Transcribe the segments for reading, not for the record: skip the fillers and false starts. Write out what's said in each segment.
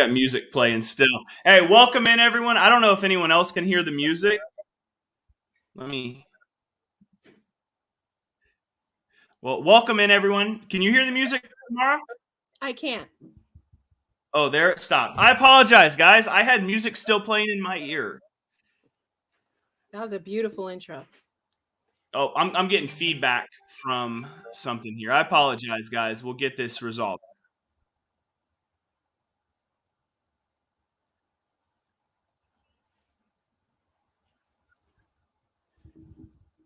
got music playing still. Hey, welcome in everyone. I don't know if anyone else can hear the music. Well, welcome in everyone. Can you hear the music, Tamara? I can't. Oh, there it stopped. I apologize, guys. I had music still playing in my ear. That was a beautiful intro. Oh, I'm getting feedback from something here. I apologize, guys. We'll get this resolved.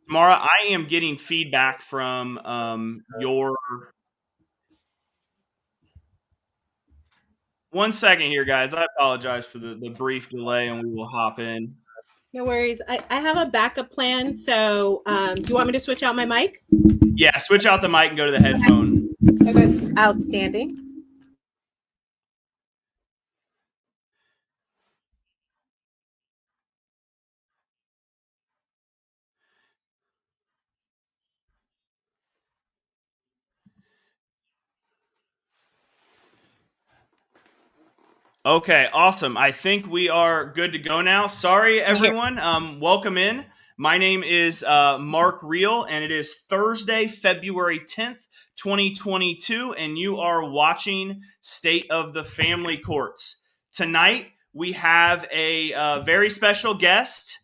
Tamara, I am getting feedback from your. One second here, guys. I apologize for the brief delay, and we will hop in. No worries. I have a backup plan. So do you want me to switch out my mic? Yeah, switch out the mic and go to the headphone. Okay. Outstanding. Okay, awesome. I think we are good to go now. Sorry, everyone. Welcome in. My name is Mark Reel, and it is Thursday, February 10th, 2022, and you are watching State of the Family Courts. Tonight, we have a very special guest.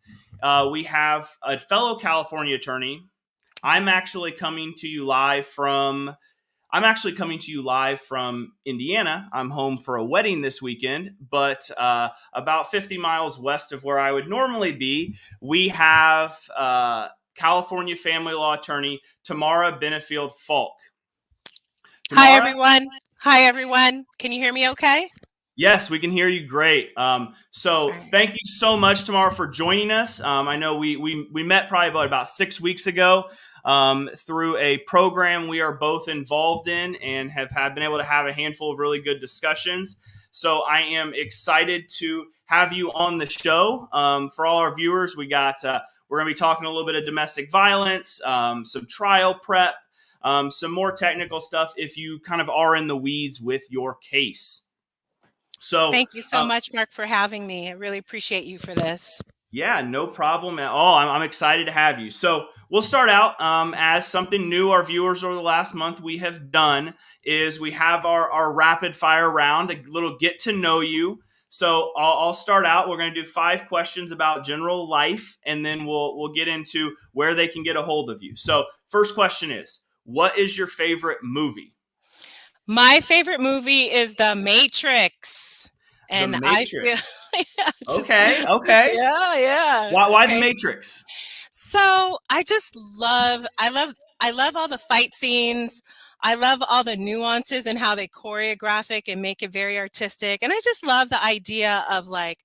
We have a fellow California attorney. I'm actually coming to you live from Indiana. I'm home for a wedding this weekend, but about 50 miles west of where I would normally be, we have California family law attorney Tamara Benefield Faulk. Hi, everyone. Can you hear me okay? Yes, we can hear you great. So thank you so much, Tamara, for joining us. I know we met probably about 6 weeks ago through a program we are both involved in and have been able to have a handful of really good discussions. So I am excited to have you on the show. For all our viewers, we're going to be talking a little bit of domestic violence, some trial prep, some more technical stuff if you kind of are in the weeds with your case. So thank you so much, Mark, for having me. I really appreciate you for this. Yeah, no problem at all. I'm excited to have you. So we'll start out as something new our viewers over the last month we have done is we have our rapid fire round, a little get to know you. So I'll start out. We're going to do 5 questions about general life, and then we'll get into where they can get a hold of you. So first question is, what is your favorite movie? My favorite movie is The Matrix. And The Matrix. Okay. Yeah. Why The Matrix? So I love all the fight scenes. I love all the nuances and how they choreograph and make it very artistic. And I just love the idea of like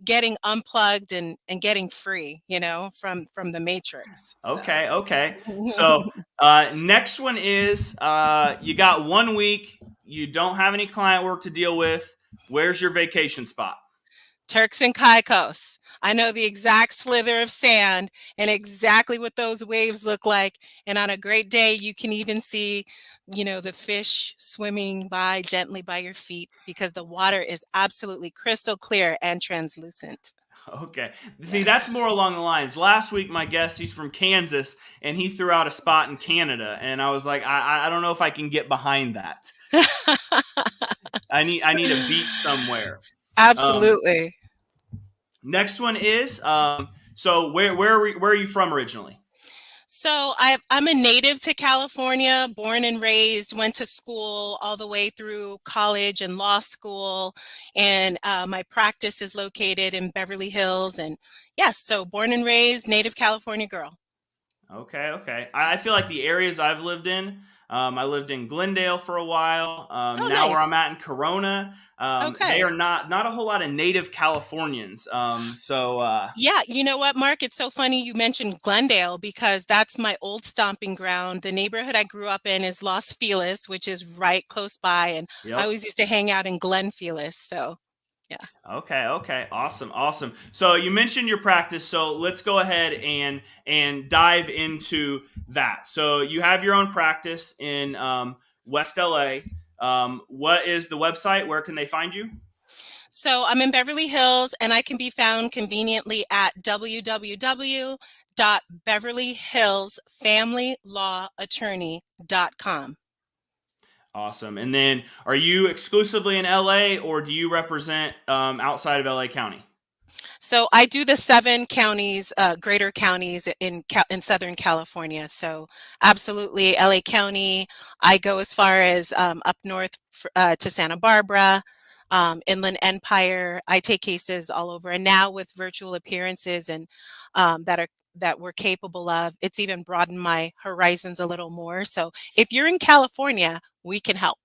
getting unplugged and getting free, from the Matrix. Okay. So next one is you got 1 week. You don't have any client work to deal with. Where's your vacation spot? Turks and Caicos. I know the exact slither of sand and exactly what those waves look like. And on a great day, you can even see, the fish swimming by gently by your feet because the water is absolutely crystal clear and translucent. Okay. See, that's more along the lines. Last week, my guest, he's from Kansas, and he threw out a spot in Canada. And I was like, I don't know if I can get behind that. I need a beach somewhere. Absolutely. Next one is, so where are you from originally? So I'm a native to California, born and raised, went to school all the way through college and law school. And my practice is located in Beverly Hills. And yes, so born and raised, native California girl. Okay. I feel like the areas I've lived in, I lived in Glendale for a while. Now nice. Where I'm at in Corona, they are not a whole lot of native Californians. Yeah, you know what, Mark? It's so funny you mentioned Glendale because that's my old stomping ground. The neighborhood I grew up in is Los Feliz, which is right close by, and I always used to hang out in Glen Feliz. So. Yeah. Okay. Awesome. So you mentioned your practice. So let's go ahead and dive into that. So you have your own practice in West LA. What is the website? Where can they find you? So I'm in Beverly Hills, and I can be found conveniently at www.beverlyhillsfamilylawattorney.com. Awesome. And then, are you exclusively in LA, or do you represent outside of LA County? So I do the 7 counties, greater counties in Southern California. So absolutely LA County. I go as far as up north to Santa Barbara, Inland Empire. I take cases all over. And now with virtual appearances and that we're capable of, it's even broadened my horizons a little more. So if you're in California, we can help.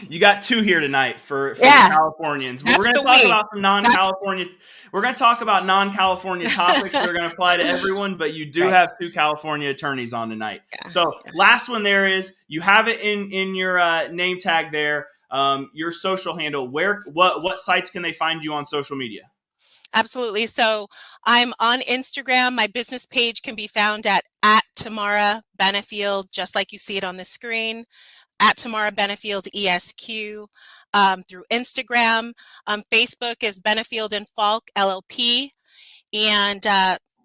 You got 2 here tonight for the Yeah, Californians. We're that's going the to talk way. about some non-California. We're going to talk about non-California topics that are going to apply to everyone. But you do Right. have 2 California attorneys on tonight. Yeah. So last one there is, you have it in your name tag there. Your social handle. What sites can they find you on social media? Absolutely. So I'm on Instagram. My business page can be found at Tamara Benefield, just like you see it on the screen, at Tamara Benefield ESQ, through Instagram. Facebook is Benefield and Faulk LLP. And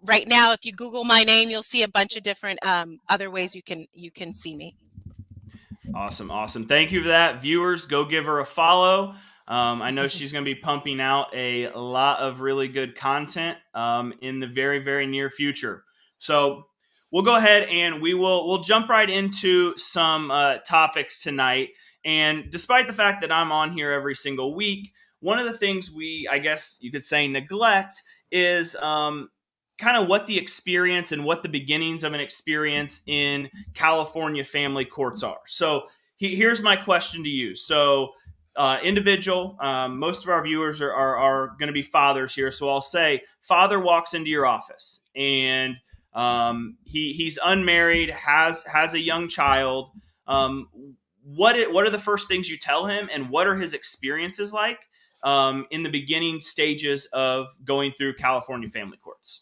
right now, if you Google my name, you'll see a bunch of different other ways you can see me. Awesome. Thank you for that. Viewers, go give her a follow. I know she's going to be pumping out a lot of really good content in the very, very near future. So we'll go ahead and we'll jump right into some topics tonight. And despite the fact that I'm on here every single week, one of the things I guess you could say, neglect is kind of what the experience and what the beginnings of an experience in California family courts are. So here's my question to you. So individual, most of our viewers are going to be fathers here. So I'll say, father walks into your office and he's unmarried, has a young child. What are the first things you tell him, and what are his experiences like in the beginning stages of going through California family courts?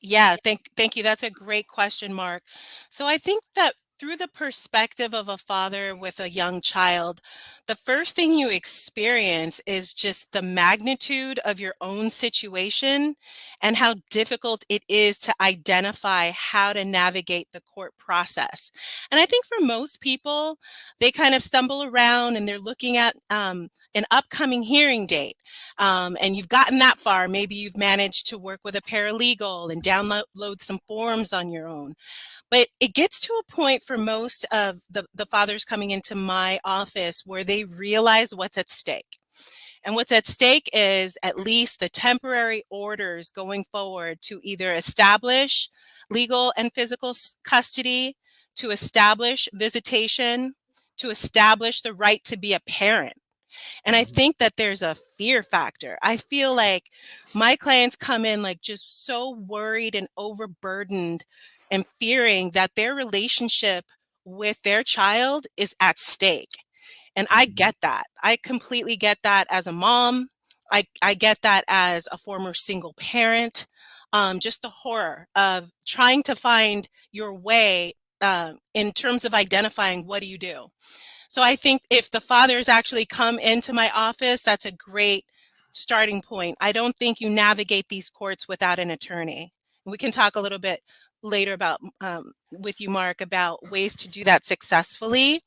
Yeah, thank you. That's a great question, Mark. So I think that through the perspective of a father with a young child, the first thing you experience is just the magnitude of your own situation and how difficult it is to identify how to navigate the court process. And I think for most people, they kind of stumble around and they're looking at an upcoming hearing date. And you've gotten that far. Maybe you've managed to work with a paralegal and download some forms on your own. But it gets to a point for most of the fathers coming into my office where they realize what's at stake. And what's at stake is at least the temporary orders going forward to either establish legal and physical custody, to establish visitation, to establish the right to be a parent. And I think that there's a fear factor. I feel like my clients come in like just so worried and overburdened and fearing that their relationship with their child is at stake. And I get that. I completely get that as a mom. I get that as a former single parent. Just the horror of trying to find your way in terms of identifying what do you do. So I think if the fathers actually come into my office, that's a great starting point. I don't think you navigate these courts without an attorney. We can talk a little bit later about with you, Mark, about ways to do that successfully.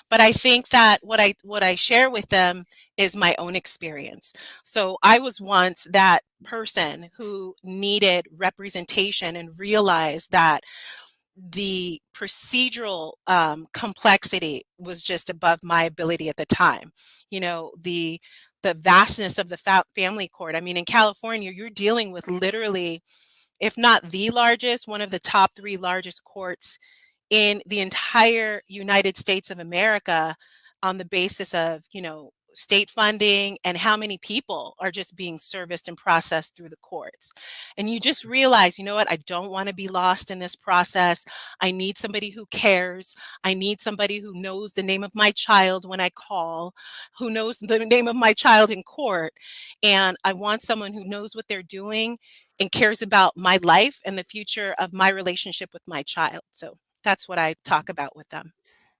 But I think that what I share with them is my own experience. So I was once that person who needed representation and realized that the procedural complexity was just above my ability at the time. You know, the vastness of the family court. I mean, in California, you're dealing with literally, if not the largest, one of the top 3 largest courts in the entire United States of America, on the basis of, state funding and how many people are just being serviced and processed through the courts. And you just realize, you know what, I don't want to be lost in this process. I need somebody who cares. I need somebody who knows the name of my child when I call, who knows the name of my child in court. And I want someone who knows what they're doing and cares about my life and the future of my relationship with my child. So that's what I talk about with them.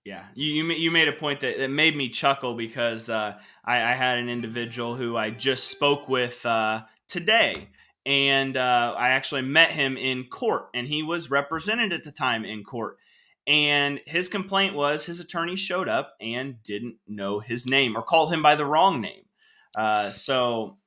Yeah, you made a point that made me chuckle because I had an individual who I just spoke with today, and I actually met him in court, and he was represented at the time in court. And his complaint was his attorney showed up and didn't know his name or called him by the wrong name. So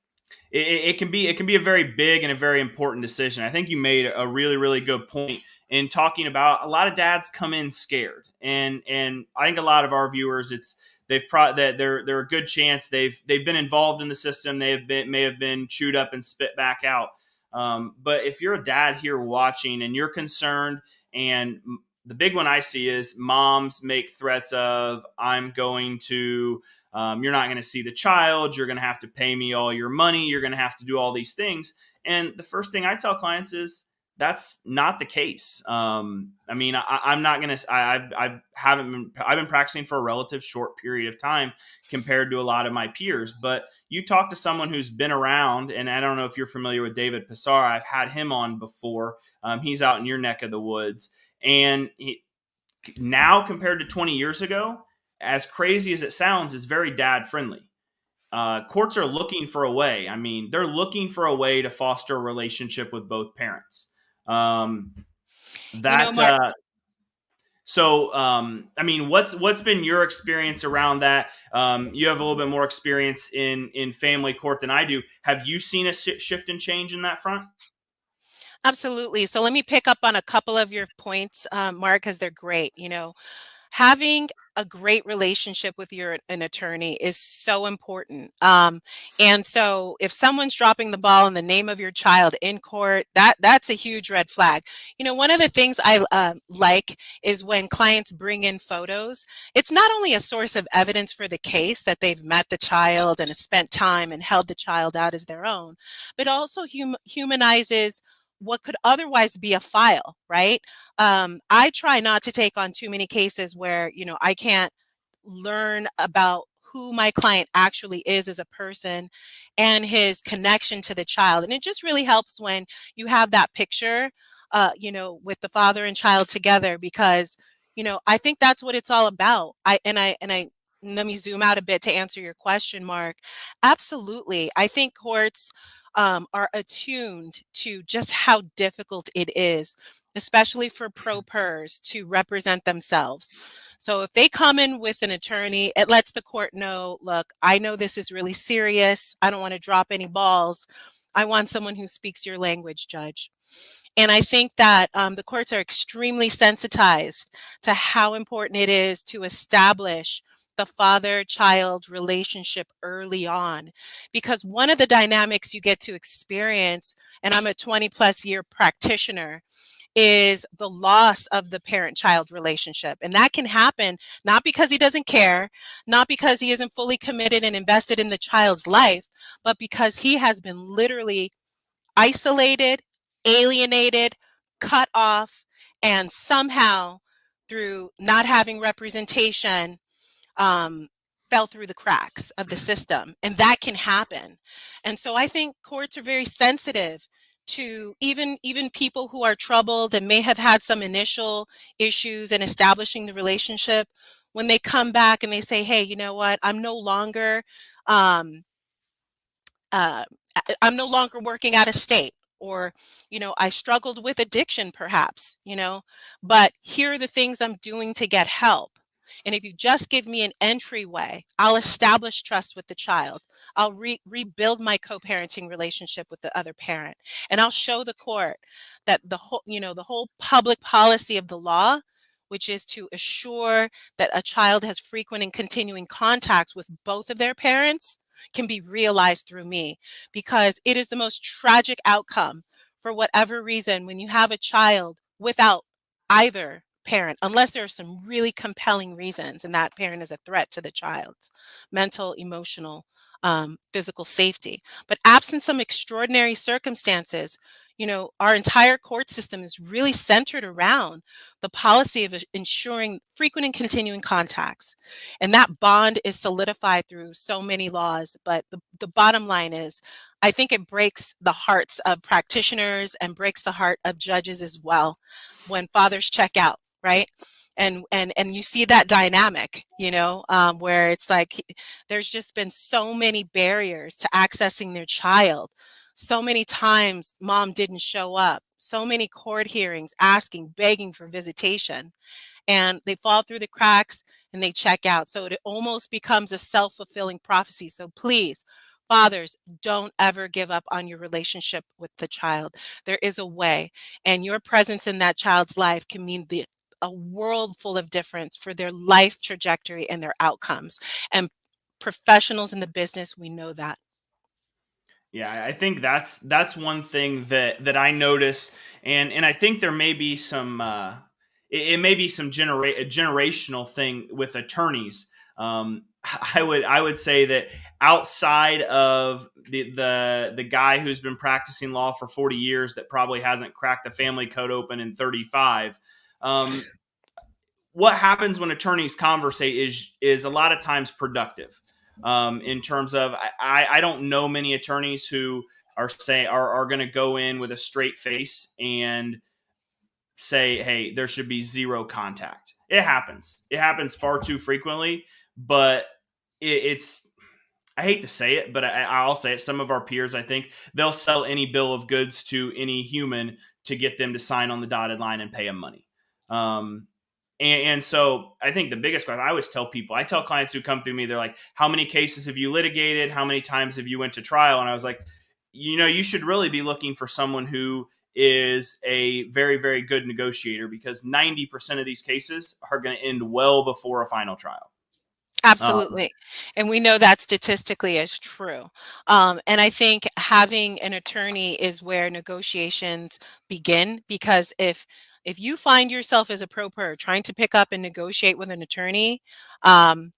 it can be a very big and a very important decision. I think you made a really good point in talking about a lot of dads come in scared, and I think a lot of our viewers, it's that they're a good chance they've been involved in the system. May have been chewed up and spit back out. But if you're a dad here watching and you're concerned, and the big one I see is moms make threats of I'm going to you're not going to see the child. You're going to have to pay me all your money. You're going to have to do all these things. And the first thing I tell clients is that's not the case. I mean, I'm not going to. I've been practicing for a relative short period of time compared to a lot of my peers. But you talk to someone who's been around, and I don't know if you're familiar with David Pissar. I've had him on before. He's out in your neck of the woods, and now compared to 20 years ago, as crazy as it sounds, is very dad friendly. Courts are looking for a way. I mean, they're looking for a way to foster a relationship with both parents. That Mark, I mean, what's been your experience around that? You have a little bit more experience in family court than I do. Have you seen a shift and change in that front? absolutely. So let me pick up on a couple of your points, Mark, because they're great. Having a great relationship with an attorney is so important. And so if someone's dropping the ball in the name of your child in court, that's a huge red flag. One of the things I like is when clients bring in photos. It's not only a source of evidence for the case that they've met the child and have spent time and held the child out as their own, but also humanizes what could otherwise be a file, right? I try not to take on too many cases where, I can't learn about who my client actually is as a person and his connection to the child. And it just really helps when you have that picture, with the father and child together, because, I think that's what it's all about. Let me zoom out a bit to answer your question, Mark. Absolutely. I think courts are attuned to just how difficult it is, especially for pro-pers to represent themselves. So if they come in with an attorney, it lets the court know, look, I know this is really serious. I don't want to drop any balls. I want someone who speaks your language, Judge. And I think that the courts are extremely sensitized to how important it is to establish the father-child relationship early on. Because one of the dynamics you get to experience, and I'm a 20+ year practitioner, is the loss of the parent-child relationship. And that can happen not because he doesn't care, not because he isn't fully committed and invested in the child's life, but because he has been literally isolated, alienated, cut off, and somehow through not having representation, fell through the cracks of the system. And that can happen. And so I think courts are very sensitive to even people who are troubled and may have had some initial issues in establishing the relationship. When they come back and they say, hey, you know what, I'm no longer um, uh, I'm no longer working out of state, or, I struggled with addiction perhaps, but here are the things I'm doing to get help. And if you just give me an entryway, I'll establish trust with the child. I'll rebuild my co-parenting relationship with the other parent. And I'll show the court that the whole public policy of the law, which is to assure that a child has frequent and continuing contacts with both of their parents, can be realized through me, because it is the most tragic outcome for whatever reason when you have a child without either parent, unless there are some really compelling reasons and that parent is a threat to the child's mental, emotional, physical safety. But absent some extraordinary circumstances, our entire court system is really centered around the policy of ensuring frequent and continuing contacts. And that bond is solidified through so many laws. But the bottom line is, I think it breaks the hearts of practitioners and breaks the heart of judges as well when fathers check out, right? And you see that dynamic, where it's like there's just been so many barriers to accessing their child. So many times mom didn't show up, so many court hearings asking, begging for visitation, and they fall through the cracks and they check out. So it almost becomes a self-fulfilling prophecy. So please, fathers, don't ever give up on your relationship with the child. There is a way, and your presence in that child's life can mean a world full of difference for their life trajectory and their outcomes. And professionals in the business, we know that. Yeah, I think that's one thing that I notice, and I think there may be some it may be some a generational thing with attorneys. I would say that outside of the guy who's been practicing law for 40 years that probably hasn't cracked the family code open in 35. What happens when attorneys conversate is a lot of times productive, in terms of I don't know many attorneys who are going to go in with a straight face and say, hey, there should be zero contact. It happens far too frequently, but it's I hate to say it, but I'll say it. Some of our peers, I think, they'll sell any bill of goods to any human to get them to sign on the dotted line and pay them money. Um, and so I think the biggest question I always tell people, I tell clients who come through me, they're like, how many cases have you litigated? How many times have you went to trial? And I was like, you should really be looking for someone who is a very, very good negotiator, because 90% of these cases are going to end well before a final trial. Absolutely. And we know that statistically is true. And I think having an attorney is where negotiations begin, because if you find yourself as a pro per trying to pick up and negotiate with an attorney, um,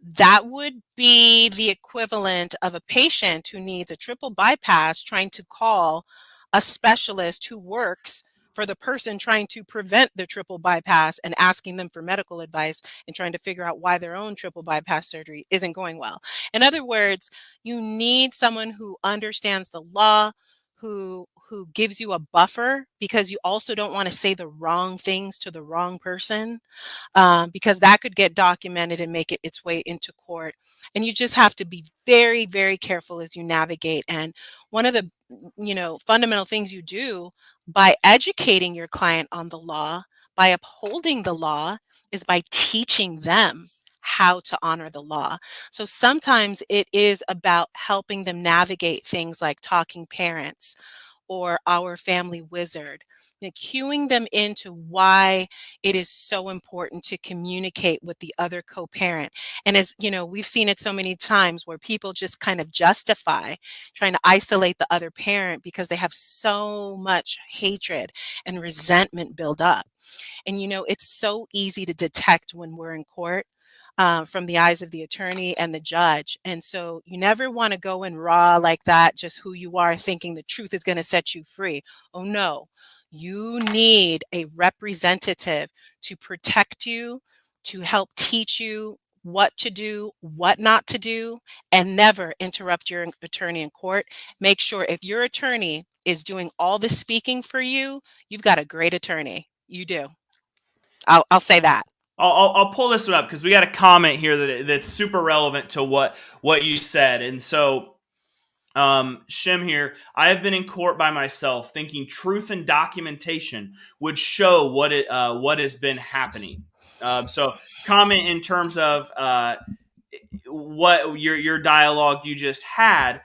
that would be the equivalent of a patient who needs a triple bypass trying to call a specialist who works for the person trying to prevent the triple bypass and asking them for medical advice and trying to figure out why their own triple bypass surgery isn't going well. In other words, you need someone who understands the law, who gives you a buffer, because you also don't want to say the wrong things to the wrong person, because that could get documented and make it its way into court. And you just have to be very, very careful as you navigate. And one of the fundamental things you do by educating your client on the law, by upholding the law, is by teaching them how to honor the law. So sometimes it is about helping them navigate things like talking parents or our family wizard, cueing them into why it is so important to communicate with the other co-parent. And as you know, we've seen it so many times where people just kind of justify trying to isolate the other parent because they have so much hatred and resentment build up. And it's so easy to detect when we're in court, from the eyes of the attorney and the judge. And so you never want to go in raw like that, just who you are, thinking the truth is going to set you free. Oh, no. You need a representative to protect you, to help teach you what to do, what not to do, and never interrupt your attorney in court. Make sure if your attorney is doing all the speaking for you, you've got a great attorney. You do. I'll say that. I'll pull this one up because we got a comment here that's super relevant to what you said. And so, Shem here, I have been in court by myself thinking truth and documentation would show what has been happening. So comment in terms of what your dialogue you just had.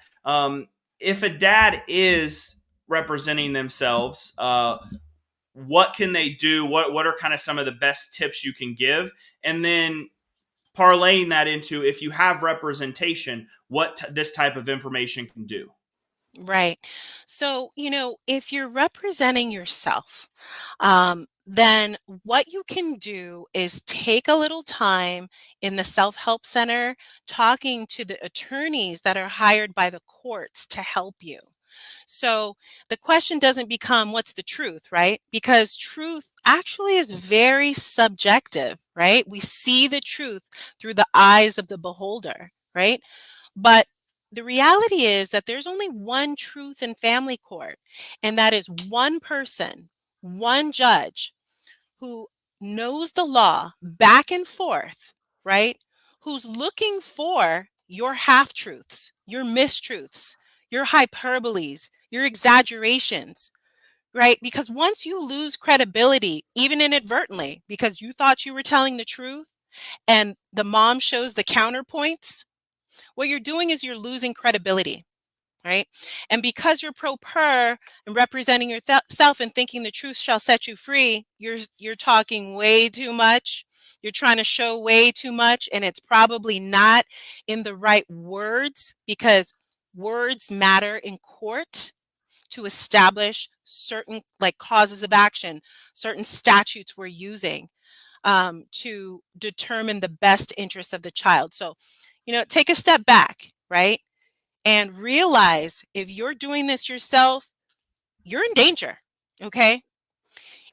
If a dad is representing themselves, what can they do? What are kind of some of the best tips you can give? And then parlaying that into, if you have representation, what this type of information can do. Right. So, if you're representing yourself, then what you can do is take a little time in the self help center talking to the attorneys that are hired by the courts to help you. So the question doesn't become what's the truth, right? Because truth actually is very subjective, right? We see the truth through the eyes of the beholder, right? But the reality is that there's only one truth in family court, and that is one person, one judge who knows the law back and forth, right? Who's looking for your half truths, your mistruths, your hyperboles, your exaggerations, right? Because once you lose credibility, even inadvertently, because you thought you were telling the truth and the mom shows the counterpoints, what you're doing is you're losing credibility, right? And because you're pro per and representing yourself and thinking the truth shall set you free, you're talking way too much. You're trying to show way too much, and it's probably not in the right words, because words matter in court to establish certain like causes of action, certain statutes we're using to determine the best interests of the child. So, take a step back, right? And realize if you're doing this yourself, you're in danger. Okay.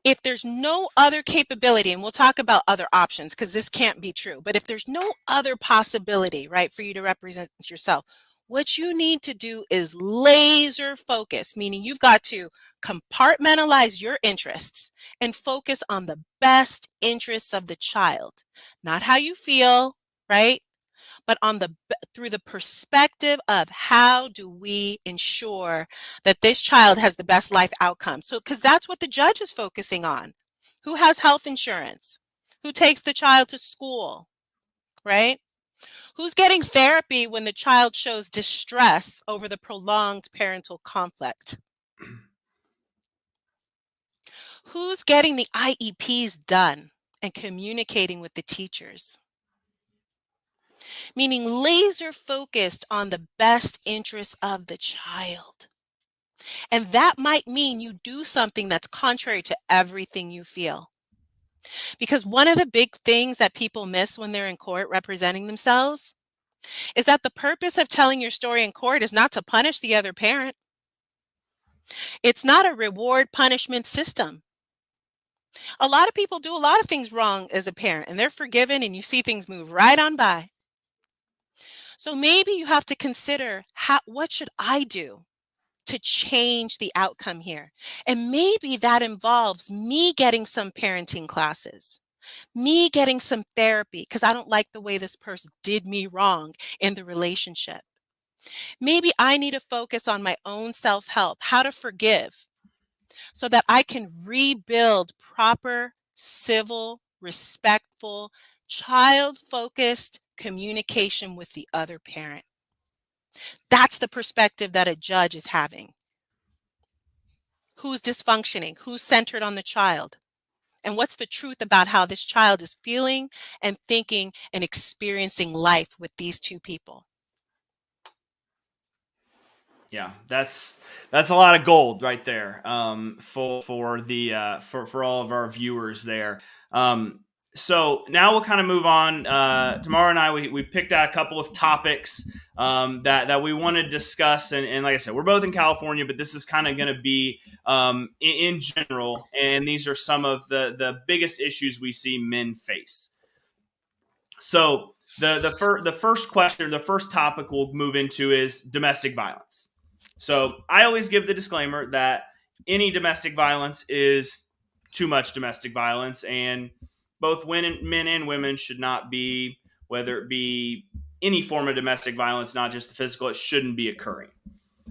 If there's no other capability, and we'll talk about other options because this can't be true, but if there's no other possibility, right, for you to represent yourself, what you need to do is laser focus, meaning you've got to compartmentalize your interests and focus on the best interests of the child, not how you feel, right? But through the perspective of how do we ensure that this child has the best life outcome. So, because that's what the judge is focusing on. Who has health insurance? Who takes the child to school, right? Who's getting therapy when the child shows distress over the prolonged parental conflict? Who's getting the IEPs done and communicating with the teachers? Meaning laser focused on the best interests of the child. And that might mean you do something that's contrary to everything you feel. Because one of the big things that people miss when they're in court representing themselves is that the purpose of telling your story in court is not to punish the other parent. It's not a reward punishment system. A lot of people do a lot of things wrong as a parent, and they're forgiven, and you see things move right on by. So maybe you have to consider, what should I do to change the outcome here? And maybe that involves me getting some parenting classes, me getting some therapy because I don't like the way this person did me wrong in the relationship. Maybe I need to focus on my own self-help, how to forgive, so that I can rebuild proper, civil, respectful, child-focused communication with the other parent. That's the perspective that a judge is having. Who's dysfunctioning? Who's centered on the child? And what's the truth about how this child is feeling and thinking and experiencing life with these two people? Yeah, that's a lot of gold right there, for all of our viewers there. So now we'll kind of move on. Tamara and I, we picked out a couple of topics that we want to discuss, and like I said, we're both in California, but this is kind of going to be in general, and these are some of the biggest issues we see men face. So the first question, the first topic we'll move into is domestic violence. So I always give the disclaimer that any domestic violence is too much domestic violence, and both men and women should not be, whether it be any form of domestic violence, not just the physical, it shouldn't be occurring.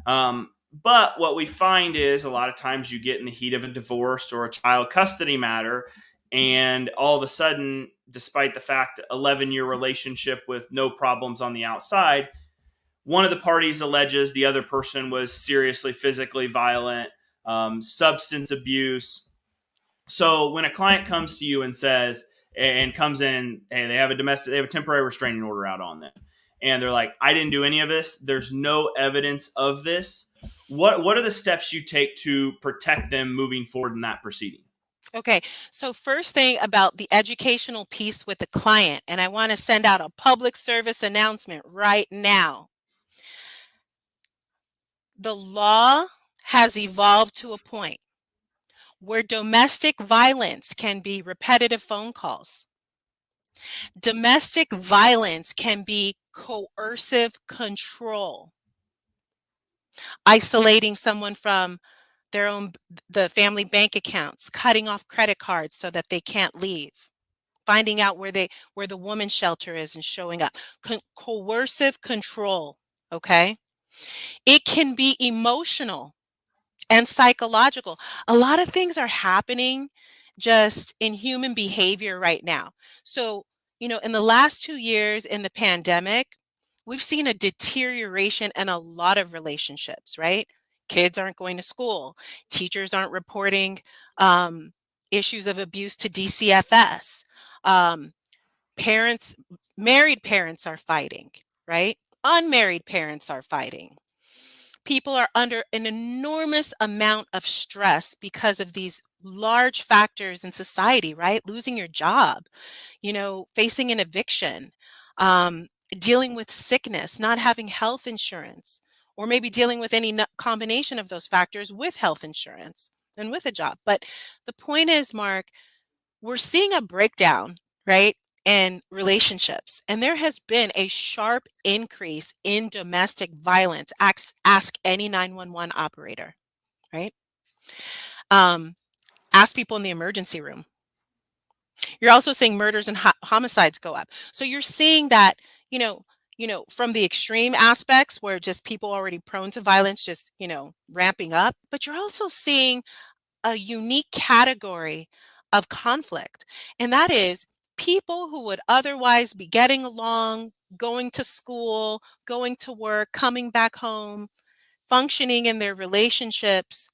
But what we find is a lot of times you get in the heat of a divorce or a child custody matter, and all of a sudden, despite the fact 11-year relationship with no problems on the outside, one of the parties alleges the other person was seriously physically violent, substance abuse. So when a client comes to you and says, and comes in, hey, they have a temporary restraining order out on them, and they're like, I didn't do any of this, there's no evidence of this. What are the steps you take to protect them moving forward in that proceeding? Okay, so first thing about the educational piece with the client, and I want to send out a public service announcement right now. The law has evolved to a point where domestic violence can be repetitive phone calls. Domestic violence can be coercive control, isolating someone from the family bank accounts, cutting off credit cards so that they can't leave, finding out where the woman's shelter is and showing up. Coercive control, okay? It can be emotional and psychological. A lot of things are happening just in human behavior right now. So, in the last 2 years in the pandemic, we've seen a deterioration in a lot of relationships, right? Kids aren't going to school, teachers aren't reporting um, issues of abuse to DCFS. Um, parents, married parents are fighting, right? Unmarried parents are fighting. People are under an enormous amount of stress because of these large factors in society, right? Losing your job, facing an eviction, um, dealing with sickness, not having health insurance, or maybe dealing with any combination of those factors with health insurance and with a job. But the point is, Mark, we're seeing a breakdown, right? In relationships. And there has been a sharp increase in domestic violence. Ask any 911 operator, right? Um, ask people in the emergency room. You're also seeing murders and homicides go up. So you're seeing that, from the extreme aspects where just people already prone to violence, just, ramping up, but you're also seeing a unique category of conflict. And that is people who would otherwise be getting along, going to school, going to work, coming back home, functioning in their relationships,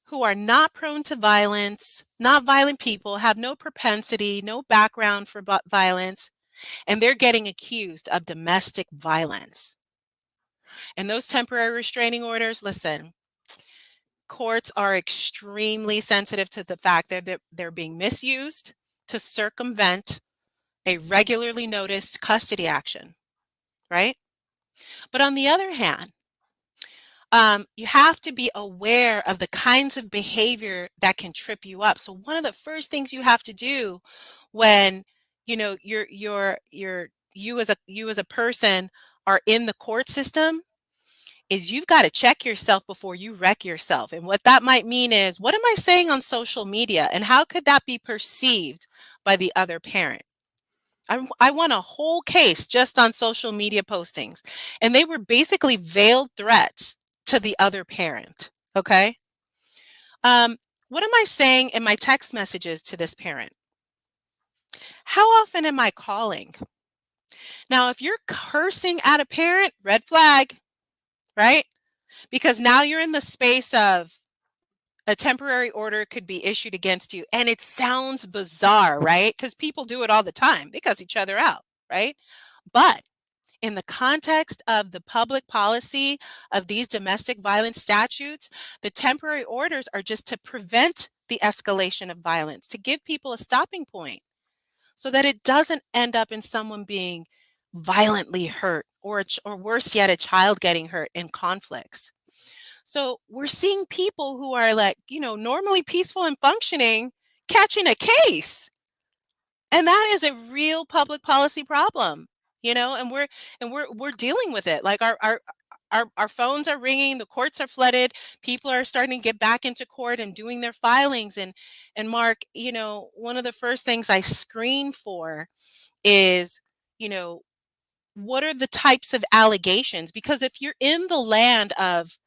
who are not prone to violence, not violent people, have no propensity, no background for violence, and they're getting accused of domestic violence. And those temporary restraining orders, listen, courts are extremely sensitive to the fact that they're being misused to circumvent a regularly noticed custody action, right? But on the other hand, you have to be aware of the kinds of behavior that can trip you up. So one of the first things you have to do when you as a person are in the court system is you've got to check yourself before you wreck yourself. And what that might mean is, what am I saying on social media and how could that be perceived by the other parent? I won a whole case just on social media postings, and they were basically veiled threats to the other parent. Okay. What am I saying in my text messages to this parent? How often am I calling? Now, if you're cursing at a parent, red flag, right? Because now you're in the space of a temporary order could be issued against you. And it sounds bizarre, right? Because people do it all the time. They cuss each other out, right? But in the context of the public policy of these domestic violence statutes, the temporary orders are just to prevent the escalation of violence, to give people a stopping point so that it doesn't end up in someone being violently hurt or worse yet, a child getting hurt in conflicts. So we're seeing people who are like, normally peaceful and functioning, catching a case. And that is a real public policy problem, and we're dealing with it. Like our phones are ringing, the courts are flooded, people are starting to get back into court and doing their filings. And Mark, one of the first things I screen for is, what are the types of allegations? Because if you're in the land of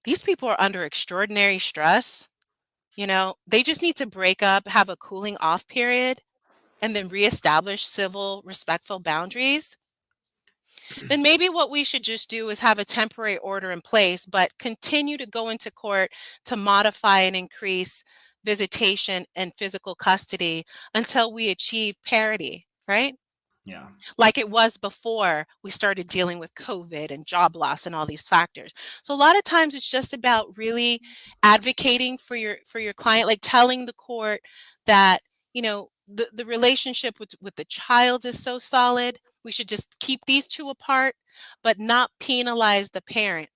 these people are under extraordinary stress, they just need to break up, have a cooling off period, and then reestablish civil, respectful boundaries, then maybe what we should just do is have a temporary order in place, but continue to go into court to modify and increase visitation and physical custody until we achieve parity, right? Yeah. Like it was before we started dealing with COVID and job loss and all these factors. So a lot of times it's just about really advocating for your client, like telling the court that, the relationship with the child is so solid. We should just keep these two apart, but not penalize the parent,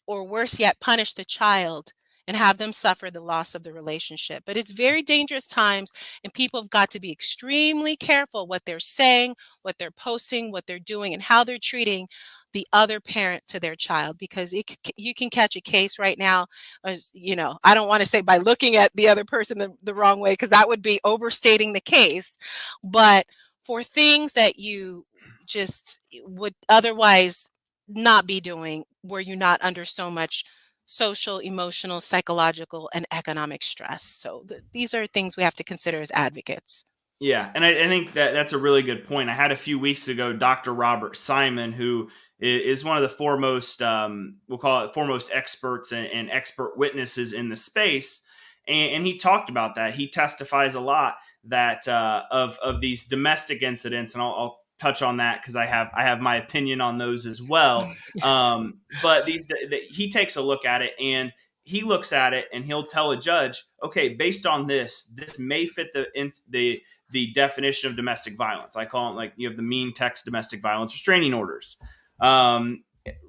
or worse yet, punish the child and have them suffer the loss of the relationship. But it's very dangerous times, and people have got to be extremely careful what they're saying, what they're posting, what they're doing, and how they're treating the other parent to their child, because you can catch a case right now, as you know, I don't want to say by looking at the other person the wrong way, because that would be overstating the case, but for things that you just would otherwise not be doing, were you not under so much social, emotional, psychological, and economic stress. So these are things we have to consider as advocates. Yeah, and I think that's a really good point. I had a few weeks ago Dr. Robert Simon, who is one of the foremost, we'll call it foremost experts and expert witnesses in the space, and he talked about that. He testifies a lot that of these domestic incidents, and I'll touch on that because I have my opinion on those as well. But he takes a look at it, and he looks at it and he'll tell a judge, okay, based on this may fit the definition of domestic violence. I call it, like, you have the mean text domestic violence restraining orders.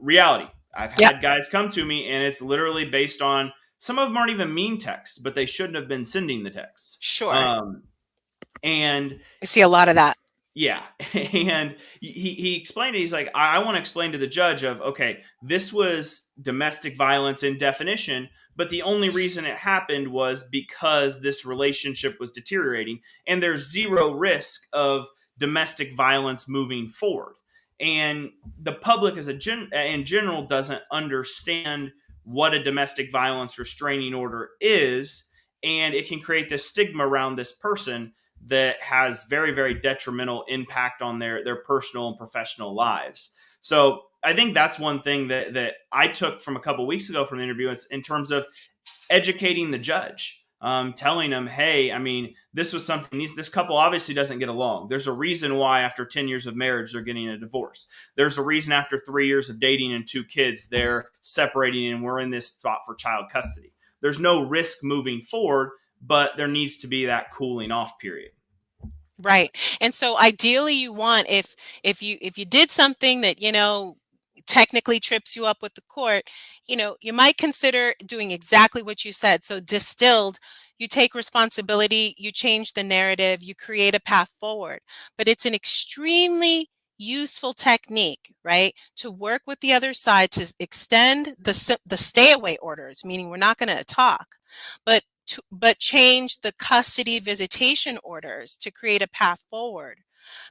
Reality. I've had guys come to me and it's literally based on, some of them aren't even mean text, but they shouldn't have been sending the texts. Sure. And I see a lot of that. Yeah. And he explained it. He's like, I want to explain to the judge of, okay, this was domestic violence in definition, but the only reason it happened was because this relationship was deteriorating, and there's zero risk of domestic violence moving forward. And the public in general doesn't understand what a domestic violence restraining order is, and it can create this stigma around this person that has very, very detrimental impact on their personal and professional lives. So I think that's one thing that I took from a couple of weeks ago from the interview. It's in terms of educating the judge, telling them, hey, I mean, this was something, this couple obviously doesn't get along. There's a reason why after 10 years of marriage, they're getting a divorce. There's a reason after 3 years of dating and 2 kids, they're separating and we're in this spot for child custody. There's no risk moving forward, but there needs to be that cooling off period. Right. And so ideally you want, if you did something that, technically trips you up with the court, you might consider doing exactly what you said. So distilled, you take responsibility, you change the narrative, you create a path forward. But it's an extremely useful technique, right, to work with the other side to extend the stay away orders, meaning we're not going to talk, but change the custody visitation orders to create a path forward.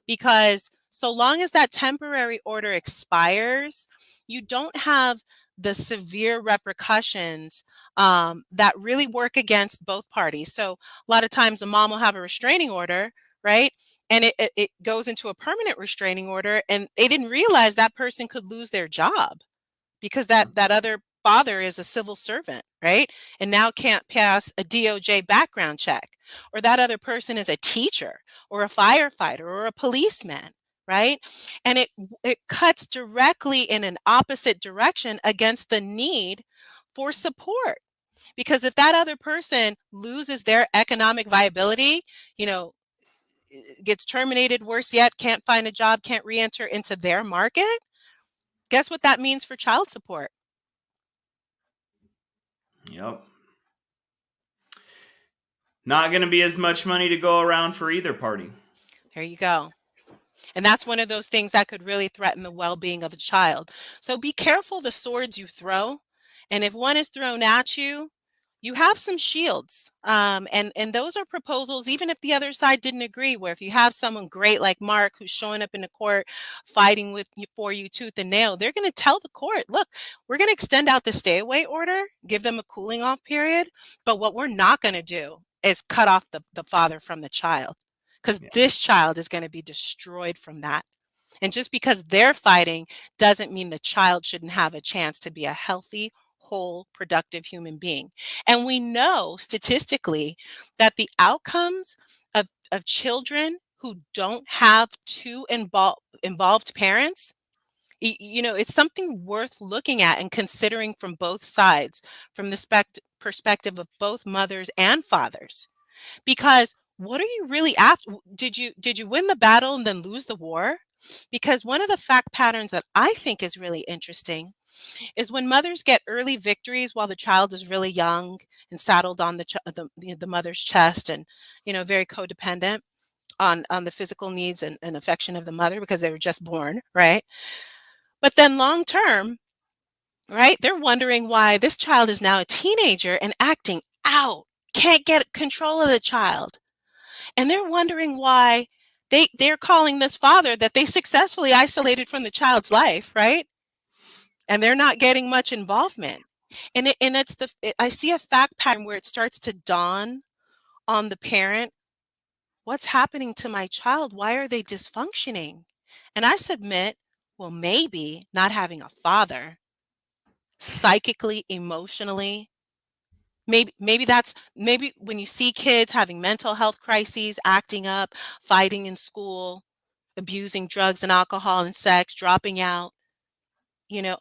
Because so long as that temporary order expires, you don't have the severe repercussions that really work against both parties. So a lot of times a mom will have a restraining order, right? And it goes into a permanent restraining order, and they didn't realize that person could lose their job because that other father is a civil servant, right? And now can't pass a DOJ background check. Or that other person is a teacher or a firefighter or a policeman, right? And it cuts directly in an opposite direction against the need for support. Because if that other person loses their economic viability, gets terminated, worse yet, can't find a job, can't re-enter into their market, guess what that means for child support? Yep. Not going to be as much money to go around for either party. There you go. And that's one of those things that could really threaten the well-being of a child. So be careful the swords you throw. And if one is thrown at you, you have some shields. And those are proposals, even if the other side didn't agree, where if you have someone great like Mark who's showing up in the court fighting for you tooth and nail, they're going to tell the court, look, we're going to extend out the stay away order, give them a cooling off period. But what we're not going to do is cut off the father from the child, because this child is going to be destroyed from that. And just because they're fighting doesn't mean the child shouldn't have a chance to be a healthy, whole, productive human being. And we know statistically that the outcomes of children who don't have two involved parents, it's something worth looking at and considering from both sides, from the perspective of both mothers and fathers. Because what are you really after? Did you win the battle and then lose the war? Because one of the fact patterns that I think is really interesting is when mothers get early victories while the child is really young and saddled on the mother's chest, and very codependent on the physical needs and affection of the mother because they were just born, right? But then long term, right, they're wondering why this child is now a teenager and acting out, can't get control of the child. And they're wondering why they're calling this father that they successfully isolated from the child's life, right? And they're not getting much involvement. I see a fact pattern where it starts to dawn on the parent, what's happening to my child? Why are they dysfunctioning? And I submit, well, maybe not having a father psychically, emotionally, maybe when you see kids having mental health crises, acting up, fighting in school, abusing drugs and alcohol and sex, dropping out, you know,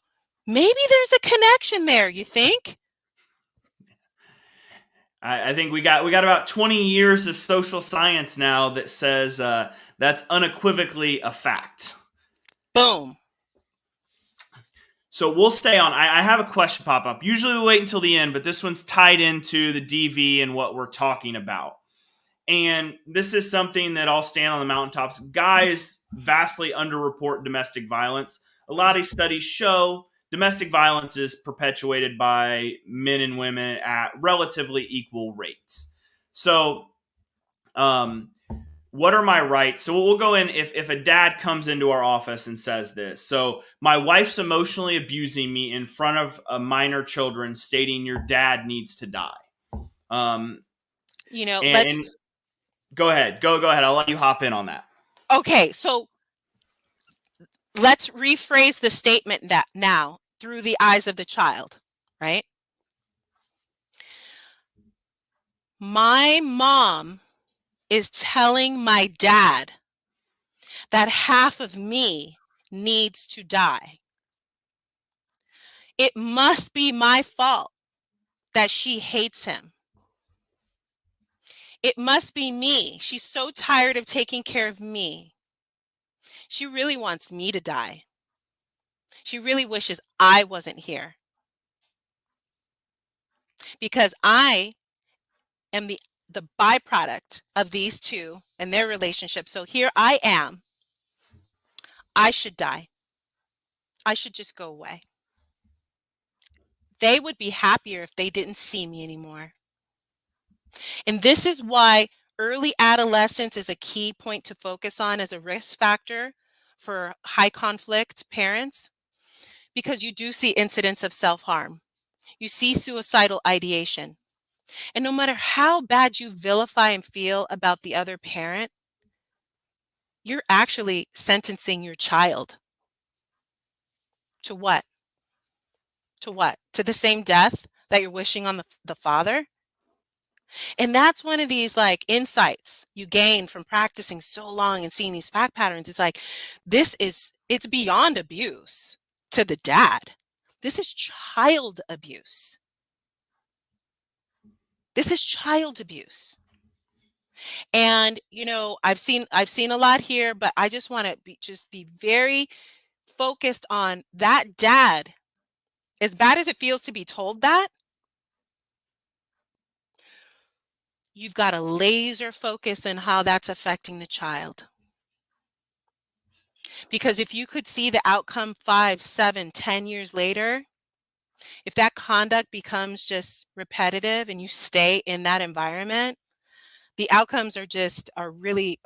maybe there's a connection there, you think? I think we got about 20 years of social science now that says that's unequivocally a fact. Boom. So we'll stay on. I have a question pop up. Usually we wait until the end, but this one's tied into the DV and what we're talking about. And this is something that I'll stand on the mountaintops. Guys vastly underreport domestic violence. A lot of studies show domestic violence is perpetuated by men and women at relatively equal rates. So, what are my rights? So we'll go in if a dad comes into our office and says this. So my wife's emotionally abusing me in front of minor children, stating your dad needs to die. Let's go ahead. Go ahead. I'll let you hop in on that. Okay, so let's rephrase the statement that now through the eyes of the child, right? My mom is telling my dad that half of me needs to die. It must be my fault that she hates him. It must be me. She's so tired of taking care of me. She really wants me to die. She really wishes I wasn't here. Because I am the byproduct of these two and their relationship. So here I am. I should die. I should just go away. They would be happier if they didn't see me anymore. And this is why early adolescence is a key point to focus on as a risk factor for high conflict parents, because you do see incidents of self-harm. You see suicidal ideation. And no matter how bad you vilify and feel about the other parent, you're actually sentencing your child to what? To what? To the same death that you're wishing on the father? And that's one of these insights you gain from practicing so long and seeing these fact patterns. It's like, it's beyond abuse to the dad. This is child abuse. This is child abuse. And, I've seen a lot here, but I just want to be very focused on that dad. As bad as it feels to be told that, you've got to laser focus on how that's affecting the child. Because if you could see the outcome 5, 7, 10 years later, if that conduct becomes just repetitive and you stay in that environment, the outcomes are really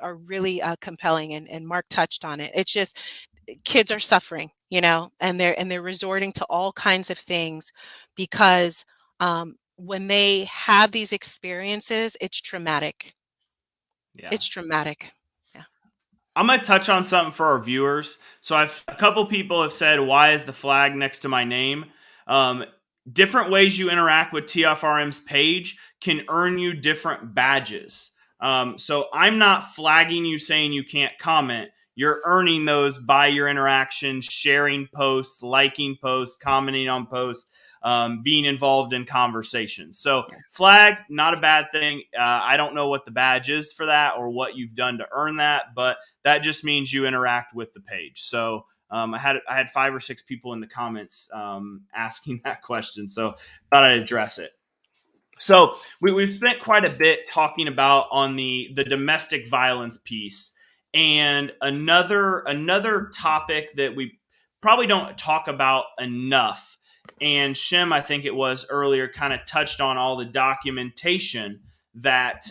compelling. And Mark touched on it. It's just kids are suffering, and they're resorting to all kinds of things because when they have these experiences, it's traumatic. Yeah. It's traumatic. Yeah. I'm going to touch on something for our viewers. So a couple people have said, why is the flag next to my name? Different ways you interact with TFRM's page can earn you different badges. So I'm not flagging you saying you can't comment. You're earning those by your interactions, sharing posts, liking posts, commenting on posts, being involved in conversations. So flag, not a bad thing. I don't know what the badge is for that or what you've done to earn that, but that just means you interact with the page. So I had 5 or 6 people in the comments asking that question, so thought I'd address it. So we've spent quite a bit talking about on the domestic violence piece, and another topic that we probably don't talk about enough. And Shem, I think it was earlier, kind of touched on all the documentation that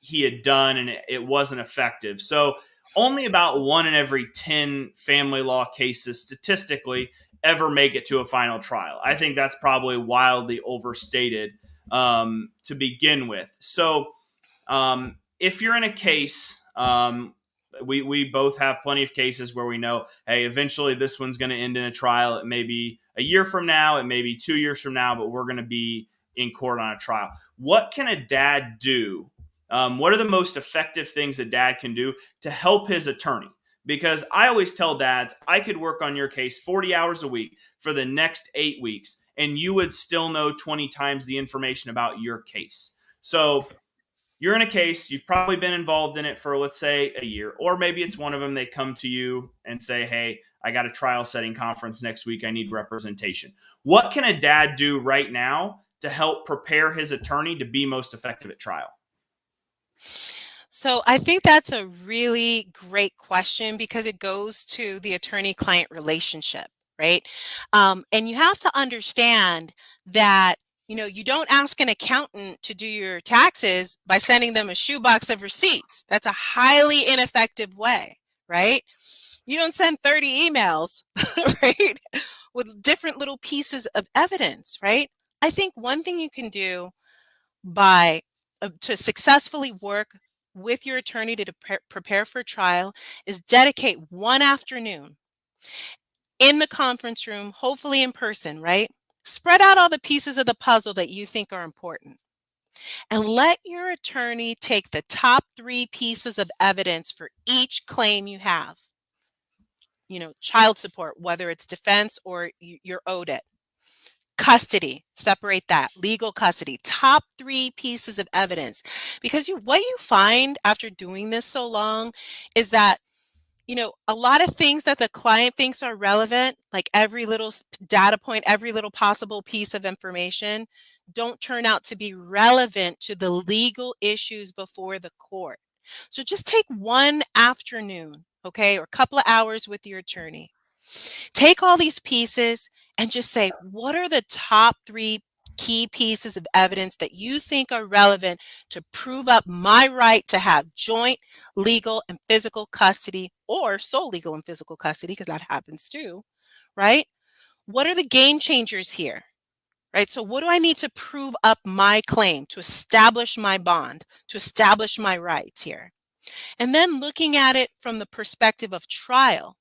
he had done, and it wasn't effective. So only about 1 in every 10 family law cases statistically ever make it to a final trial. I think that's probably wildly overstated to begin with. So if you're in a case, we both have plenty of cases where we know, hey, eventually this one's going to end in a trial. It may be a year from now, it may be 2 years from now, but we're going to be in court on a trial. What can a dad do? What are the most effective things a dad can do to help his attorney? Because I always tell dads, I could work on your case 40 hours a week for the next 8 weeks, and you would still know 20 times the information about your case. So you're in a case, you've probably been involved in it for, let's say, a year, or maybe it's one of them, they come to you and say, hey, I got a trial setting conference next week, I need representation. What can a dad do right now to help prepare his attorney to be most effective at trial? So I think that's a really great question because it goes to the attorney-client relationship, right? And you have to understand that, you don't ask an accountant to do your taxes by sending them a shoebox of receipts. That's a highly ineffective way, right? You don't send 30 emails, right, with different little pieces of evidence, right? I think one thing you can do to successfully work with your attorney to prepare for trial is dedicate one afternoon in the conference room, hopefully in person, right? Spread out all the pieces of the puzzle that you think are important and let your attorney take the top 3 pieces of evidence for each claim you have. Child support, whether it's defense or you're owed it. Custody, separate that. Legal custody, top 3 pieces of evidence. Because what you find after doing this so long is that, a lot of things that the client thinks are relevant, like every little data point, every little possible piece of information, don't turn out to be relevant to the legal issues before the court. So just take one afternoon, okay, or a couple of hours with your attorney. Take all these pieces and just say, what are the top 3 key pieces of evidence that you think are relevant to prove up my right to have joint legal and physical custody or sole legal and physical custody, because that happens too, right? What are the game changers here, right? So what do I need to prove up my claim to establish my bond, to establish my rights here? And then looking at it from the perspective of trial,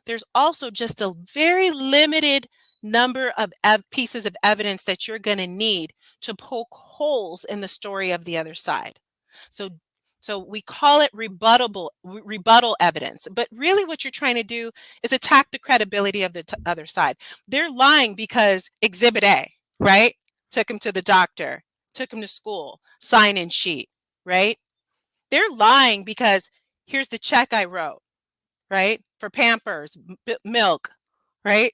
there's also just a very limited number of pieces of evidence that you're going to need to poke holes in the story of the other side. So we call it rebuttal evidence, but really what you're trying to do is attack the credibility of the other side. They're lying because Exhibit A, right? Took him to the doctor, took him to school, sign-in sheet, right? They're lying because here's the check I wrote, right? For Pampers, milk, right?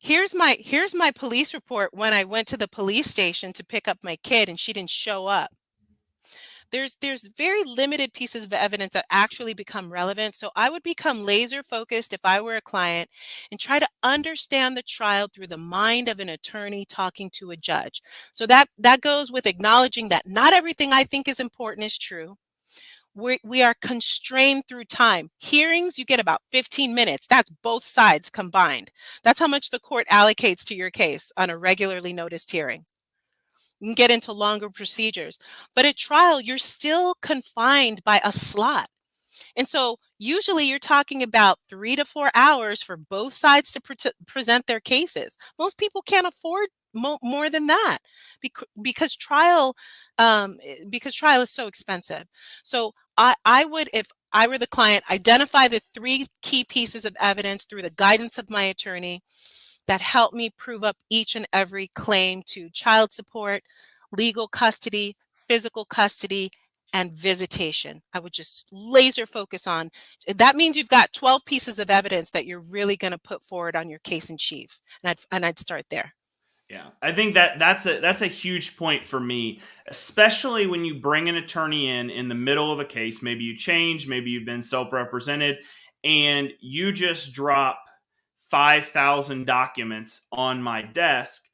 Here's my police report when I went to the police station to pick up my kid and she didn't show up. There's very limited pieces of evidence that actually become relevant. So I would become laser focused if I were a client and try to understand the trial through the mind of an attorney talking to a judge. So that goes with acknowledging that not everything I think is important is true. We are constrained through time. Hearings, you get about 15 minutes. That's both sides combined. That's how much the court allocates to your case on a regularly noticed hearing. You can get into longer procedures. But at trial, you're still confined by a slot. And so usually you're talking about 3 to 4 hours for both sides to present their cases. Most people can't afford more than that because trial is so expensive. So I would, if I were the client, identify the 3 key pieces of evidence through the guidance of my attorney that help me prove up each and every claim to child support, legal custody, physical custody, and visitation. I would just laser focus on. That means you've got 12 pieces of evidence that you're really going to put forward on your case in chief. And I'd start there. Yeah, I think that's a huge point for me, especially when you bring an attorney in the middle of a case. Maybe you change, maybe you've been self-represented, and you just drop 5,000 documents on my desk.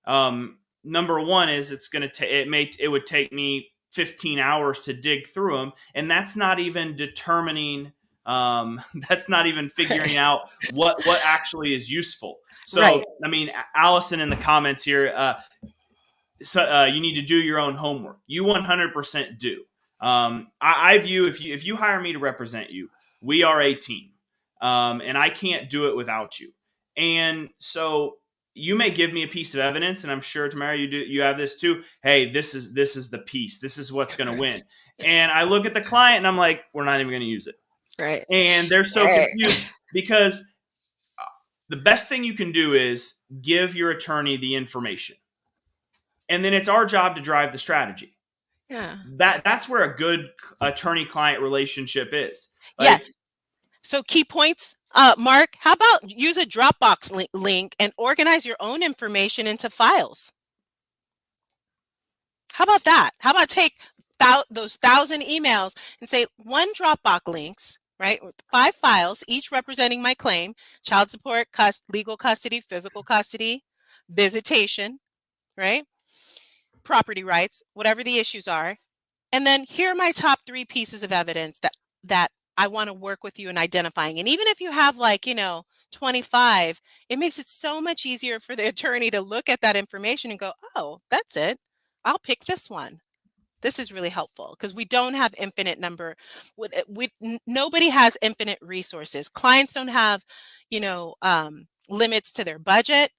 Number one is it would take me 15 hours to dig through them, and that's not even determining. That's not even figuring out what actually is useful. So, Right. I mean, Allison in the comments here, you need to do your own homework. You 100% do. I view if you hire me to represent you, we are a team, and I can't do it without you. And so you may give me a piece of evidence, and I'm sure Tamara, you have this too. Hey, this is the piece. This is what's going to win. And I look at the client, and I'm like, we're not even going to use it. Right. And they're so confused because the best thing you can do is give your attorney the information. And then it's our job to drive the strategy. Yeah. That's where a good attorney-client relationship is. Yeah. So key points, Mark, how about use a Dropbox link and organize your own information into files? How about that? How about take those 1,000 emails and say 1 Dropbox links, right? With 5 files, each representing my claim: child support, legal custody, physical custody, visitation, right? Property rights, whatever the issues are. And then here are my top 3 pieces of evidence that I want to work with you in identifying. And even if you have 25, it makes it so much easier for the attorney to look at that information and go, oh, that's it. I'll pick this one. This is really helpful because we don't have infinite number. Nobody has infinite resources. Clients don't have, limits to their budget.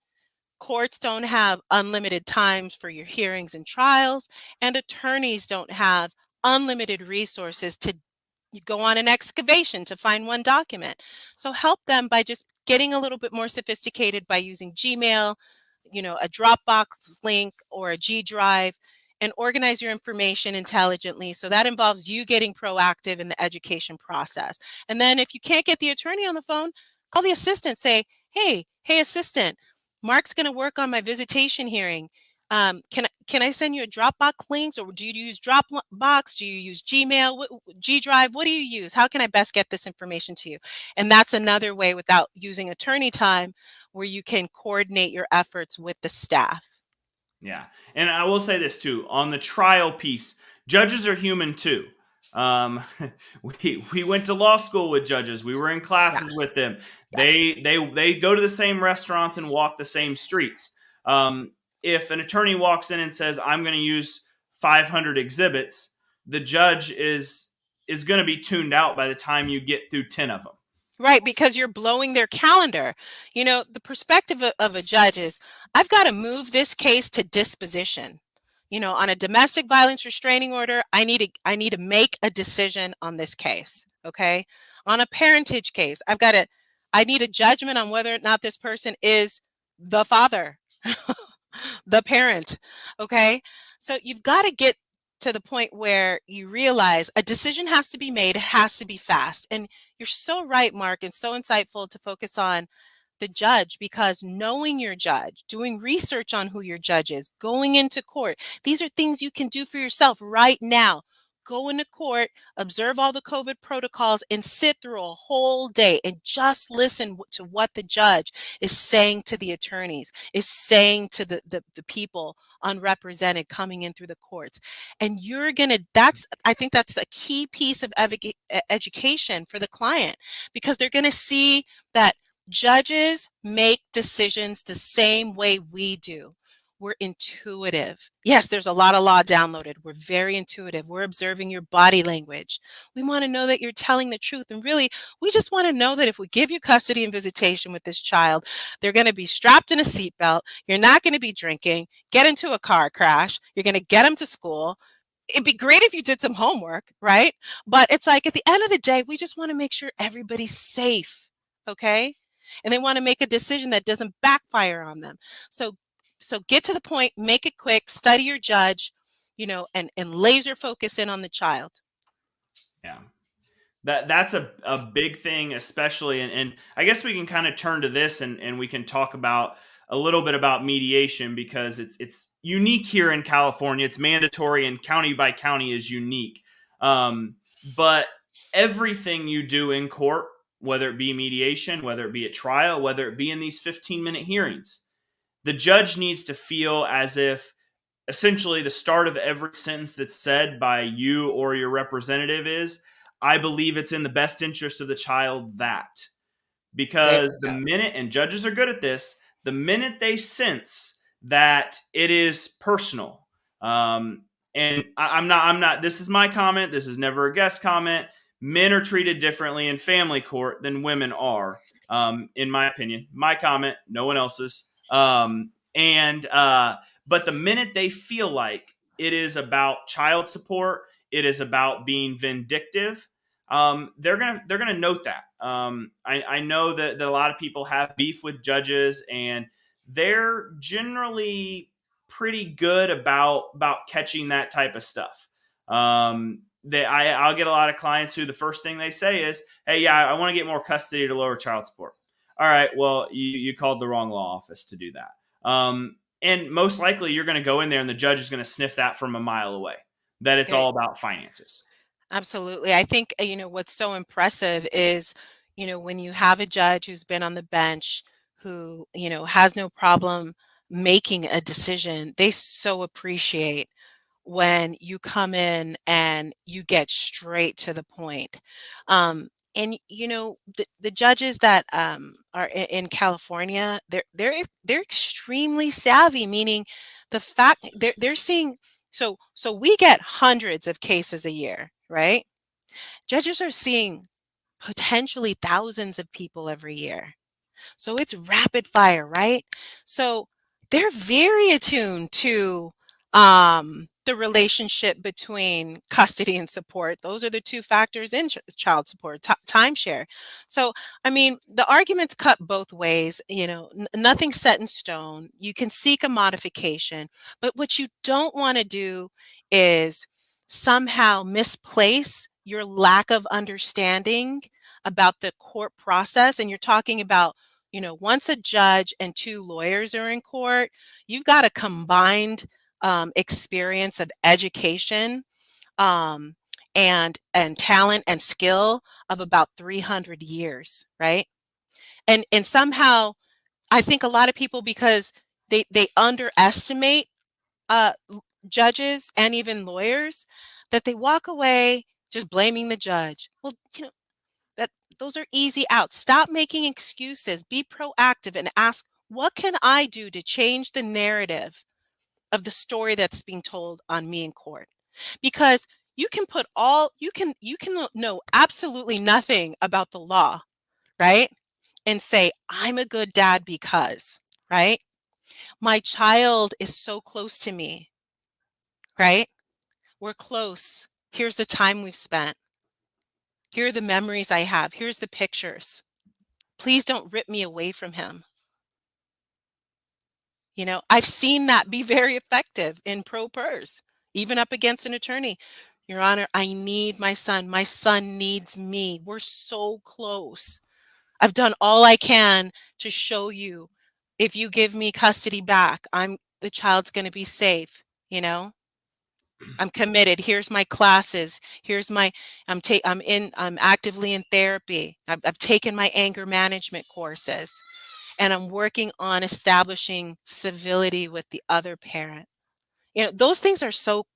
Courts don't have unlimited times for your hearings and trials, and attorneys don't have unlimited resources to go on an excavation to find one document. So help them by just getting a little bit more sophisticated by using Gmail, a Dropbox link or a G Drive, and organize your information intelligently. So that involves you getting proactive in the education process. And then if you can't get the attorney on the phone, call the assistant, say, hey assistant, Mark's going to work on my visitation hearing. Can I send you a Dropbox links, or do you use Dropbox? Do you use Gmail, G Drive? What do you use? How can I best get this information to you? And that's another way, without using attorney time, where you can coordinate your efforts with the staff. Yeah. And I will say this too, on the trial piece, judges are human too. We went to law school with judges. We were in classes with them. Yeah. They go to the same restaurants and walk the same streets. If an attorney walks in and says, I'm going to use 500 exhibits, the judge is going to be tuned out by the time you get through 10 of them. Right, because you're blowing their calendar. The perspective of a judge is, I've got to move this case to disposition. On a domestic violence restraining order, I need to make a decision on this case. Okay. On a parentage case, I need a judgment on whether or not this person is the father, the parent. Okay. So you've got to get to the point where you realize a decision has to be made. It has to be fast. And you're so right, Mark, and so insightful to focus on the judge, because knowing your judge, doing research on who your judge is, going into court, these are things you can do for yourself right now. Go into court, observe all the COVID protocols, and sit through a whole day and just listen to what the judge is saying to the attorneys, is saying to the people unrepresented coming in through the courts. And I think that's the key piece of education for the client, because they're going to see that judges make decisions the same way we do. we're intuitive. Yes, there's a lot of law downloaded. We're very intuitive. We're observing your body language. We want to know that you're telling the truth. And really, we just want to know that if we give you custody and visitation with this child, they're going to be strapped in a seatbelt. You're not going to be drinking, get into a car crash. You're going to get them to school. It'd be great if you did some homework, right? But it's like at the end of the day, we just want to make sure everybody's safe. Okay. And they want to make a decision that doesn't backfire on them. So get to the point, make it quick, study your judge, and laser focus in on the child. Yeah. That's a big thing, especially, and I guess we can kind of turn to this and we can talk about a little bit about mediation, because it's unique here in California. It's mandatory, and county by county is unique. But everything you do in court, whether it be mediation, whether it be at trial, whether it be in these 15-minute hearings, the judge needs to feel as if essentially the start of every sentence that's said by you or your representative is, I believe it's in the best interest of the child that. Because the minute, and judges are good at this, the minute they sense that it is personal, and I'm not, this is my comment, this is never a guest comment, men are treated differently in family court than women are, in my opinion. My comment, no one else's. But the minute they feel like it is about child support, it is about being vindictive, they're gonna note that. I know that a lot of people have beef with judges, and they're generally pretty good about catching that type of stuff. I'll get a lot of clients who the first thing they say is, "Hey, yeah, I want to get more custody to lower child support." All right, well, you called the wrong law office to do that. And most likely you're going to go in there and the judge is going to sniff that from a mile away, that it's all about finances. Absolutely. I think, what's so impressive is, when you have a judge who's been on the bench, who, has no problem making a decision, they so appreciate when you come in and you get straight to the point. And the judges that are in California, they're extremely savvy, meaning the fact they're seeing. So we get hundreds of cases a year, right? Judges are seeing potentially thousands of people every year. So it's rapid fire, right? So they're very attuned to the relationship between custody and support. Those are the two factors in child support, timeshare. So, I mean, the arguments cut both ways. Nothing's set in stone. You can seek a modification, but what you don't want to do is somehow misplace your lack of understanding about the court process. And you're talking about, once a judge and two lawyers are in court, you've got a combined experience of education, and talent and skill of about 300 years, right? And somehow, I think a lot of people, because they underestimate judges and even lawyers, that they walk away just blaming the judge. Well, that those are easy outs. Stop making excuses. Be proactive and ask, what can I do to change the narrative of the story that's being told on me in court? Because you can know absolutely nothing about the law, right? And say, I'm a good dad because, right? My child is so close to me, right? We're close. Here's the time we've spent. Here are the memories I have. Here's the pictures. Please don't rip me away from him. I've seen that be very effective in pro pers, even up against an attorney. Your Honor, I need my son. My son needs me. We're so close. I've done all I can to show you, if you give me custody back, the child's going to be safe. I'm committed. Here's my classes. I'm actively in therapy. I've taken my anger management courses, and I'm working on establishing civility with the other parent. Those things are so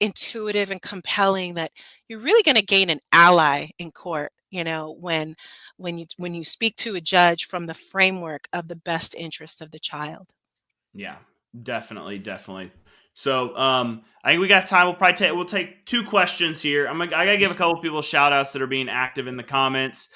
intuitive and compelling that you're really going to gain an ally in court, when you speak to a judge from the framework of the best interests of the child. Yeah. Definitely, definitely. So I think we got time. We'll take two questions here. I gotta give a couple people shout outs that are being active in the comments.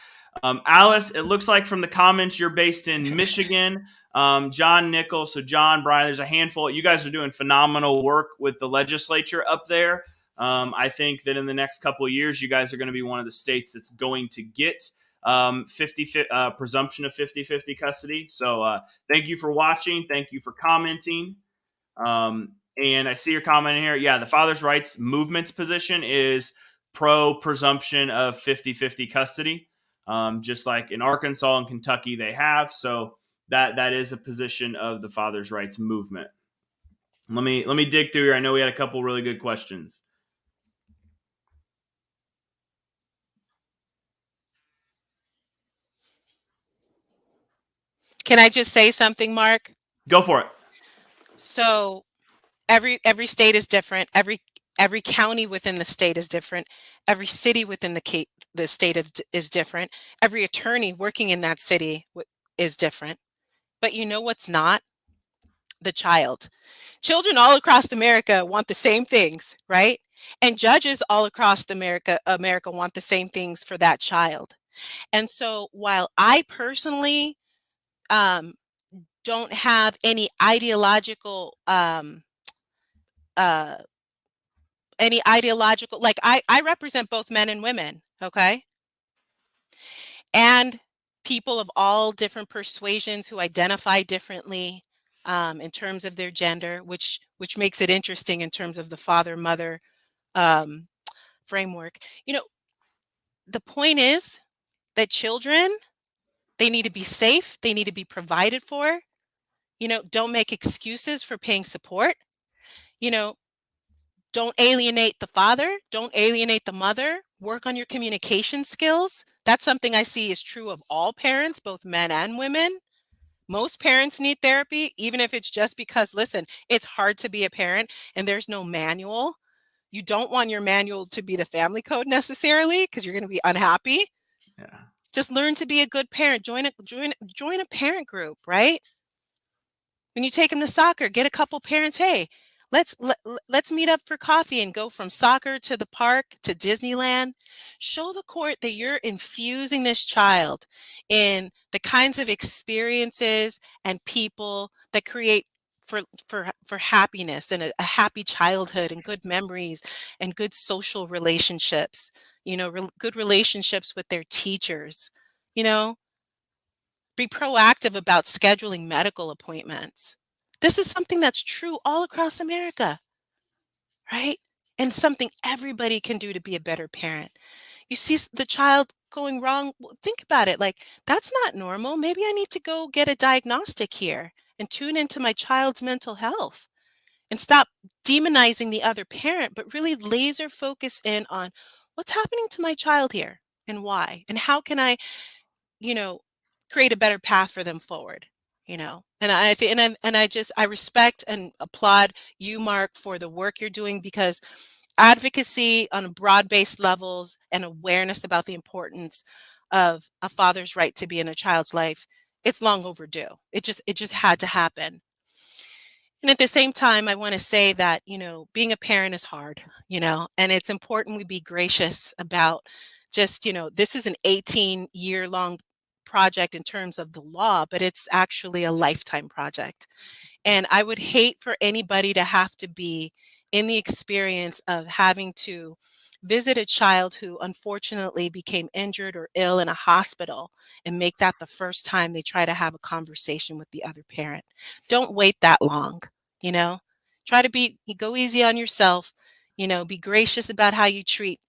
Alice, it looks like from the comments you're based in Michigan. John Nichols, so John, Brian, there's a handful. You guys are doing phenomenal work with the legislature up there. I think that in the next couple of years, you guys are going to be one of the states that's going to get 50 presumption of 50-50 custody. So thank you for watching. Thank you for commenting. And I see your comment in here. Yeah, the father's rights movement's position is pro presumption of 50-50 custody, just like in Arkansas and Kentucky they have. So that is a position of the father's rights movement. Let me dig through here. I know we had a couple really good questions. Can I just say something, Mark? Go for it. So every state is different. Every county within the state is different. Every city within the state is different. Every attorney working in that city is different. But you know what's not? The child. Children all across America want the same things, right? And judges all across America want the same things for that child. And so while I personally don't have any ideological like I represent both men and women, okay? And people of all different persuasions who identify differently in terms of their gender, which makes it interesting in terms of the father-mother framework. You know, the point is that children, they need to be safe, they need to be provided for. You know, don't make excuses for paying support. You know, don't alienate the father, don't alienate the mother, work on your communication skills. That's something I see is true of all parents, both men and women. Most parents need therapy, even if it's just because, listen, it's hard to be a parent and there's no manual. You don't want your manual to be the family code necessarily because you're going to be unhappy. Yeah. Just learn to be a good parent. Join a parent group, right? When you take them to soccer, get a couple parents, hey, let's meet up for coffee and go from soccer to the park to Disneyland. Show the court that you're infusing this child in the kinds of experiences and people that create for happiness and a happy childhood and good memories and good social relationships, you know, good relationships with their teachers, you know. Be proactive about scheduling medical appointments. This is something that's true all across America, right? And something everybody can do to be a better parent. You see the child going wrong, think about it like, that's not normal. Maybe I need to go get a diagnostic here and tune into my child's mental health and stop demonizing the other parent, but really laser focus in on what's happening to my child here and why, and how can I, you know, create a better path for them forward, you know. And I think I respect and applaud you, Mark, for the work you're doing, because advocacy on broad-based levels and awareness about the importance of a father's right to be in a child's life, it's long overdue. It just had to happen. And at the same time, I want to say that, you know, being a parent is hard, you know, and it's important we be gracious about just, you know, this is an 18-year-long project in terms of the law, but it's actually a lifetime project. And I would hate for anybody to have to be in the experience of having to visit a child who unfortunately became injured or ill in a hospital and make that the first time they try to have a conversation with the other parent. Don't wait that long, you know. Try to go easy on yourself, you know, be gracious about how you treat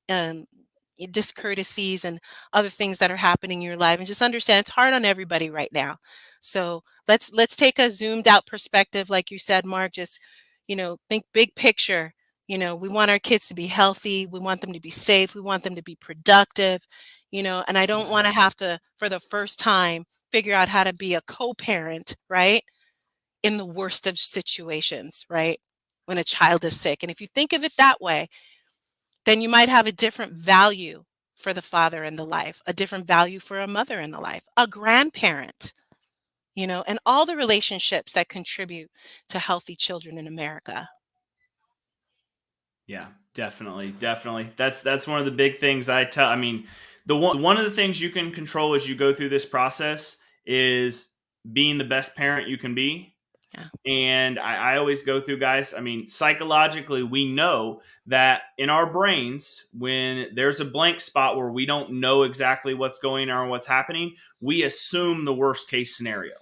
discourtesies and other things that are happening in your life, and just understand it's hard on everybody right now. So let's take a zoomed out perspective, like you said, Mark. Just, you know, think big picture. You know, we want our kids to be healthy, we want them to be safe, we want them to be productive, you know. And I don't want to have to, for the first time, figure out how to be a co-parent, right, in the worst of situations, right, when a child is sick. And if you think of it that way, then you might have a different value for the father in the life, a different value for a mother in the life, a grandparent, and all the relationships that contribute to healthy children in America. Yeah, definitely, definitely. That's one of the big things I tell. I mean, the one of the things you can control as you go through this process is being the best parent you can be. Yeah. And I always go through, guys. I mean, psychologically, we know that in our brains, when there's a blank spot where we don't know exactly what's going on or what's happening, we assume the worst case scenario.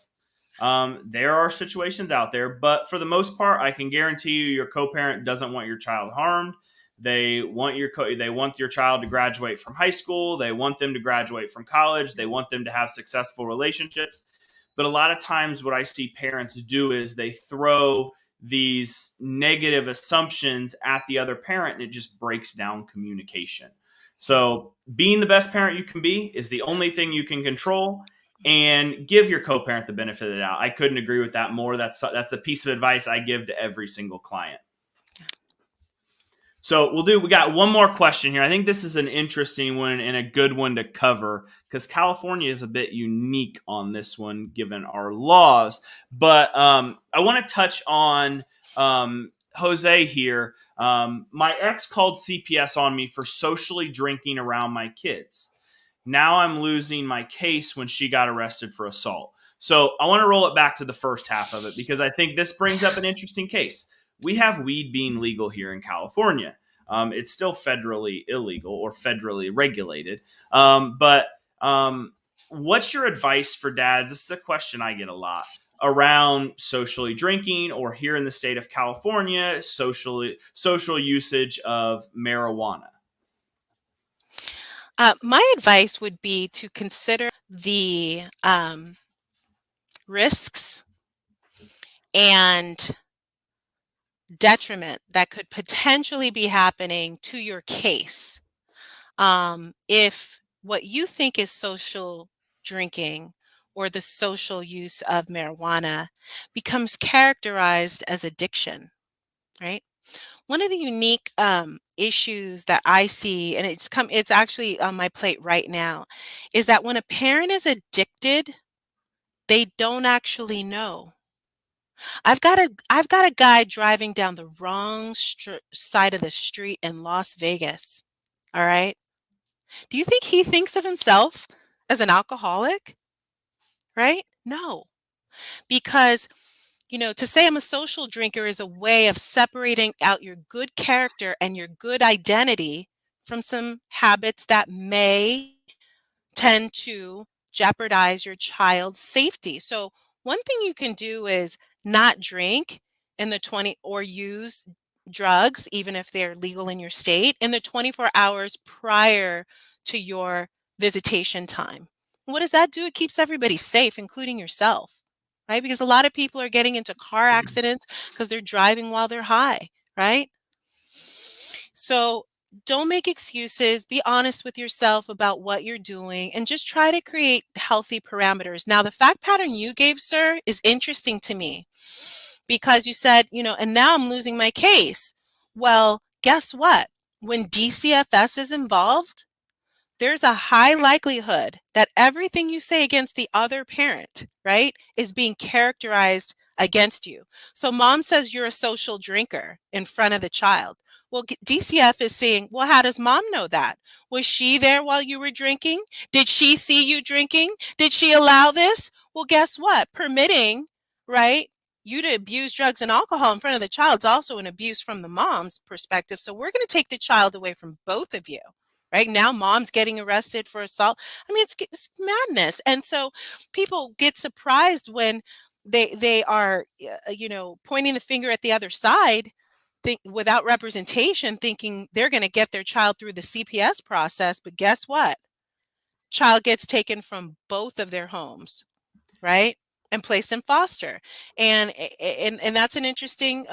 There are situations out there, but for the most part, I can guarantee you, your co-parent doesn't want your child harmed. They want they want your child to graduate from high school. They want them to graduate from college. They want them to have successful relationships. But a lot of times, what I see parents do is they throw these negative assumptions at the other parent, and it just breaks down communication. So, being the best parent you can be is the only thing you can control, and give your co-parent the benefit of the doubt. I couldn't agree with that more. That's a piece of advice I give to every single client. So we got one more question here. I think this is an interesting one and a good one to cover because California is a bit unique on this one given our laws. But I want to touch on Jose here. My ex called CPS on me for socially drinking around my kids. Now I'm losing my case when she got arrested for assault. So I want to roll it back to the first half of it because I think this brings up an interesting case. We have weed being legal here in California. It's still federally illegal or federally regulated. But what's your advice for dads? This is a question I get a lot around socially drinking, or here in the state of California, social usage of marijuana. My advice would be to consider the risks and detriment that could potentially be happening to your case if what you think is social drinking or the social use of marijuana becomes characterized as addiction, right? One of the unique issues that I see, and it's actually on my plate right now, is that when a parent is addicted, they don't actually know. I've got a guy driving down the wrong side of the street in Las Vegas. All right. Do you think he thinks of himself as an alcoholic? Right? No. Because, to say I'm a social drinker is a way of separating out your good character and your good identity from some habits that may tend to jeopardize your child's safety. So one thing you can do is not drink in the 20 or use drugs, even if they're legal in your state, in the 24 hours prior to your visitation time. What does that do? It keeps everybody safe, including yourself, right? Because a lot of people are getting into car accidents because they're driving while they're high, right? So don't make excuses. Be honest with yourself about what you're doing and just try to create healthy parameters. Now, the fact pattern you gave, sir, is interesting to me because you said, and now I'm losing my case. Well, guess what? When DCFS is involved, there's a high likelihood that everything you say against the other parent, right, is being characterized against you. So mom says you're a social drinker in front of the child. Well, DCF is saying, well, how does mom know that? Was she there while you were drinking? Did she see you drinking? Did she allow this? Well, guess what? Permitting, right, you to abuse drugs and alcohol in front of the child is also an abuse from the mom's perspective. So we're going to take the child away from both of you. Right now, mom's getting arrested for assault. I mean, it's madness. And so people get surprised when they are, pointing the finger at the other side, without representation, thinking they're going to get their child through the CPS process. But guess what? Child gets taken from both of their homes, right, and placed in foster. And that's an interesting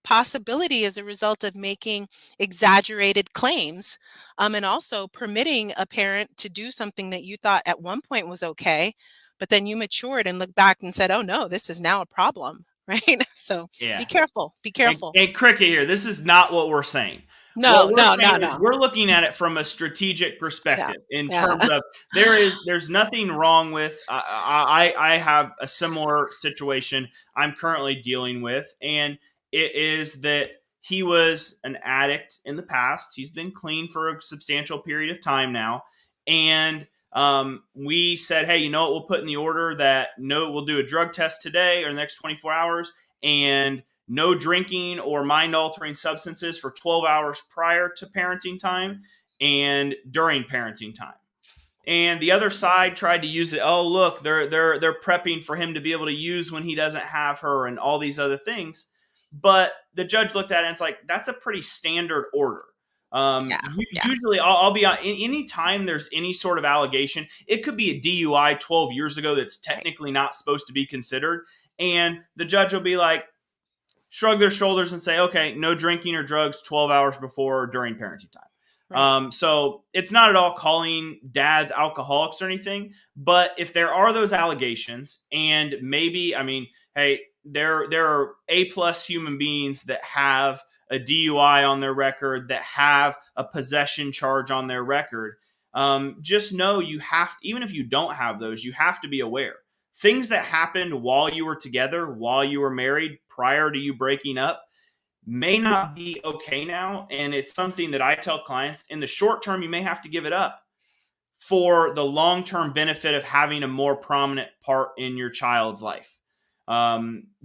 possibility as a result of making exaggerated claims, and also permitting a parent to do something that you thought at one point was okay, but then you matured and looked back and said, oh no, this is now a problem. Right? So Yeah. be careful. And Cricket here, this is not what we're saying. What No, we're no, saying no, is no. we're looking at it from a strategic Yeah. perspective in Yeah. terms of there's nothing wrong with I have a similar situation I'm currently dealing with, and it is that he was an addict in the past. He's been clean for a substantial period of time now, and we said, hey, you know what? We'll put in the order that we'll do a drug test today or the next 24 hours, and no drinking or mind altering substances for 12 hours prior to parenting time and during parenting time. And the other side tried to use it. Oh, look, they're prepping for him to be able to use when he doesn't have her and all these other things. But the judge looked at it and it's like, that's a pretty standard order. Yeah. Yeah. Usually, I'll be on any time there's any sort of allegation. It could be a DUI 12 years ago that's technically not supposed to be considered, and the judge will be like, shrug their shoulders and say, okay, no drinking or drugs 12 hours before or during parenting time. Right. So it's not at all calling dads alcoholics or anything, but if there are those allegations, and maybe, I mean, hey, there are A+ human beings that have a DUI on their record, that have a possession charge on their record. Just know you have, even if you don't have those, you have to be aware. Things that happened while you were together, while you were married, prior to you breaking up, may not be okay now. And it's something that I tell clients, in the short term, you may have to give it up for the long-term benefit of having a more prominent part in your child's life.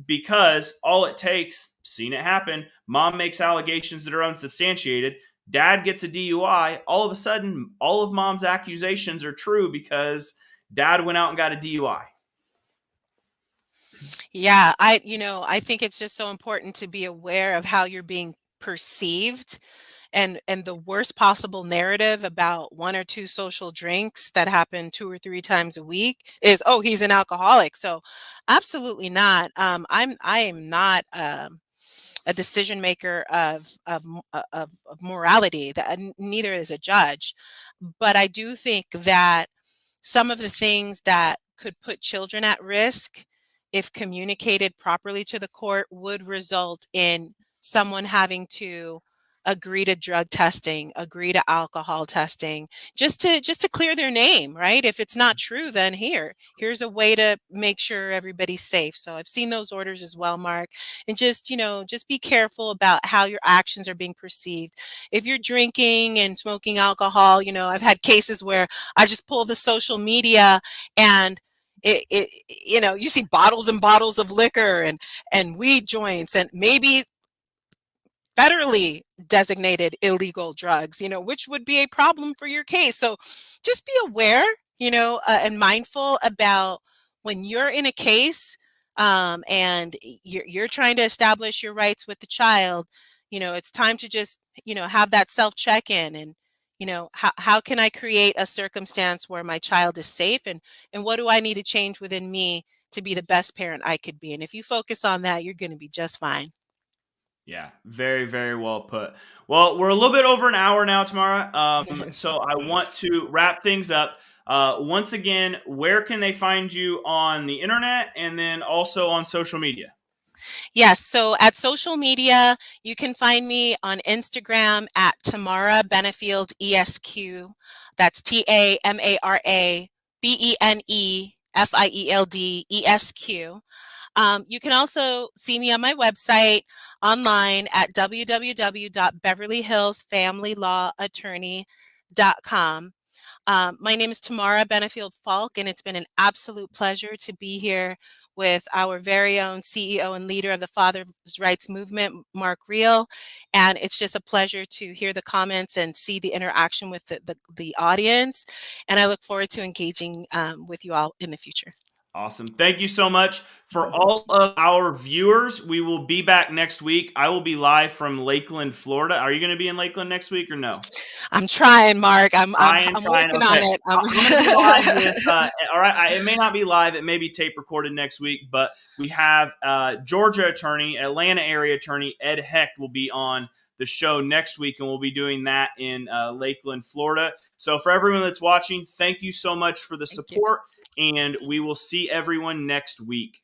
Because all it takes, seen it happen, mom makes allegations that are unsubstantiated, dad gets a DUI, all of a sudden, all of mom's accusations are true because dad went out and got a DUI. Yeah, I think it's just so important to be aware of how you're being perceived, and the worst possible narrative about one or two social drinks that happen 2 or 3 times a week is, oh, he's an alcoholic. So absolutely not. I am not a decision maker of morality. That neither is a judge, but I do think that some of the things that could put children at risk, if communicated properly to the court, would result in someone having to agree to drug testing, agree to alcohol testing, just to clear their name, right? If it's not true, then here's a way to make sure everybody's safe. So I've seen those orders as well, Mark. And just be careful about how your actions are being perceived. If you're drinking and smoking alcohol, I've had cases where I just pull the social media, and you see bottles and bottles of liquor and weed joints and maybe federally designated illegal drugs, which would be a problem for your case. So just be aware, and mindful about when you're in a case, and you're trying to establish your rights with the child. It's time to just, have that self check-in, and, how can I create a circumstance where my child is safe, and what do I need to change within me to be the best parent I could be? And if you focus on that, you're going to be just fine. Yeah, very, very well put. Well, we're a little bit over an hour now, Tamara. So I want to wrap things up. Once again, where can they find you on the internet and then also on social media? Yes. So at social media, you can find me on Instagram at Tamara Benefield ESQ. That's TamaraBenefieldESQ. You can also see me on my website online at www.beverlyhillsfamilylawattorney.com. My name is Tamara Benefield Faulk, and it's been an absolute pleasure to be here with our very own CEO and leader of the Father's Rights Movement, Mark Reel. And it's just a pleasure to hear the comments and see the interaction with the audience. And I look forward to engaging with you all in the future. Awesome. Thank you so much. For all of our viewers, we will be back next week. I will be live from Lakeland, Florida. Are you going to be in Lakeland next week or no? I'm trying, Mark. I'm Trying. working Okay. on it. I'm going to be live with, all right, it may not be live. It may be tape recorded next week, but we have Georgia attorney, Atlanta area attorney, Ed Hecht will be on the show next week, and we'll be doing that in Lakeland, Florida. So for everyone that's watching, thank you so much for the support, and we will see everyone next week.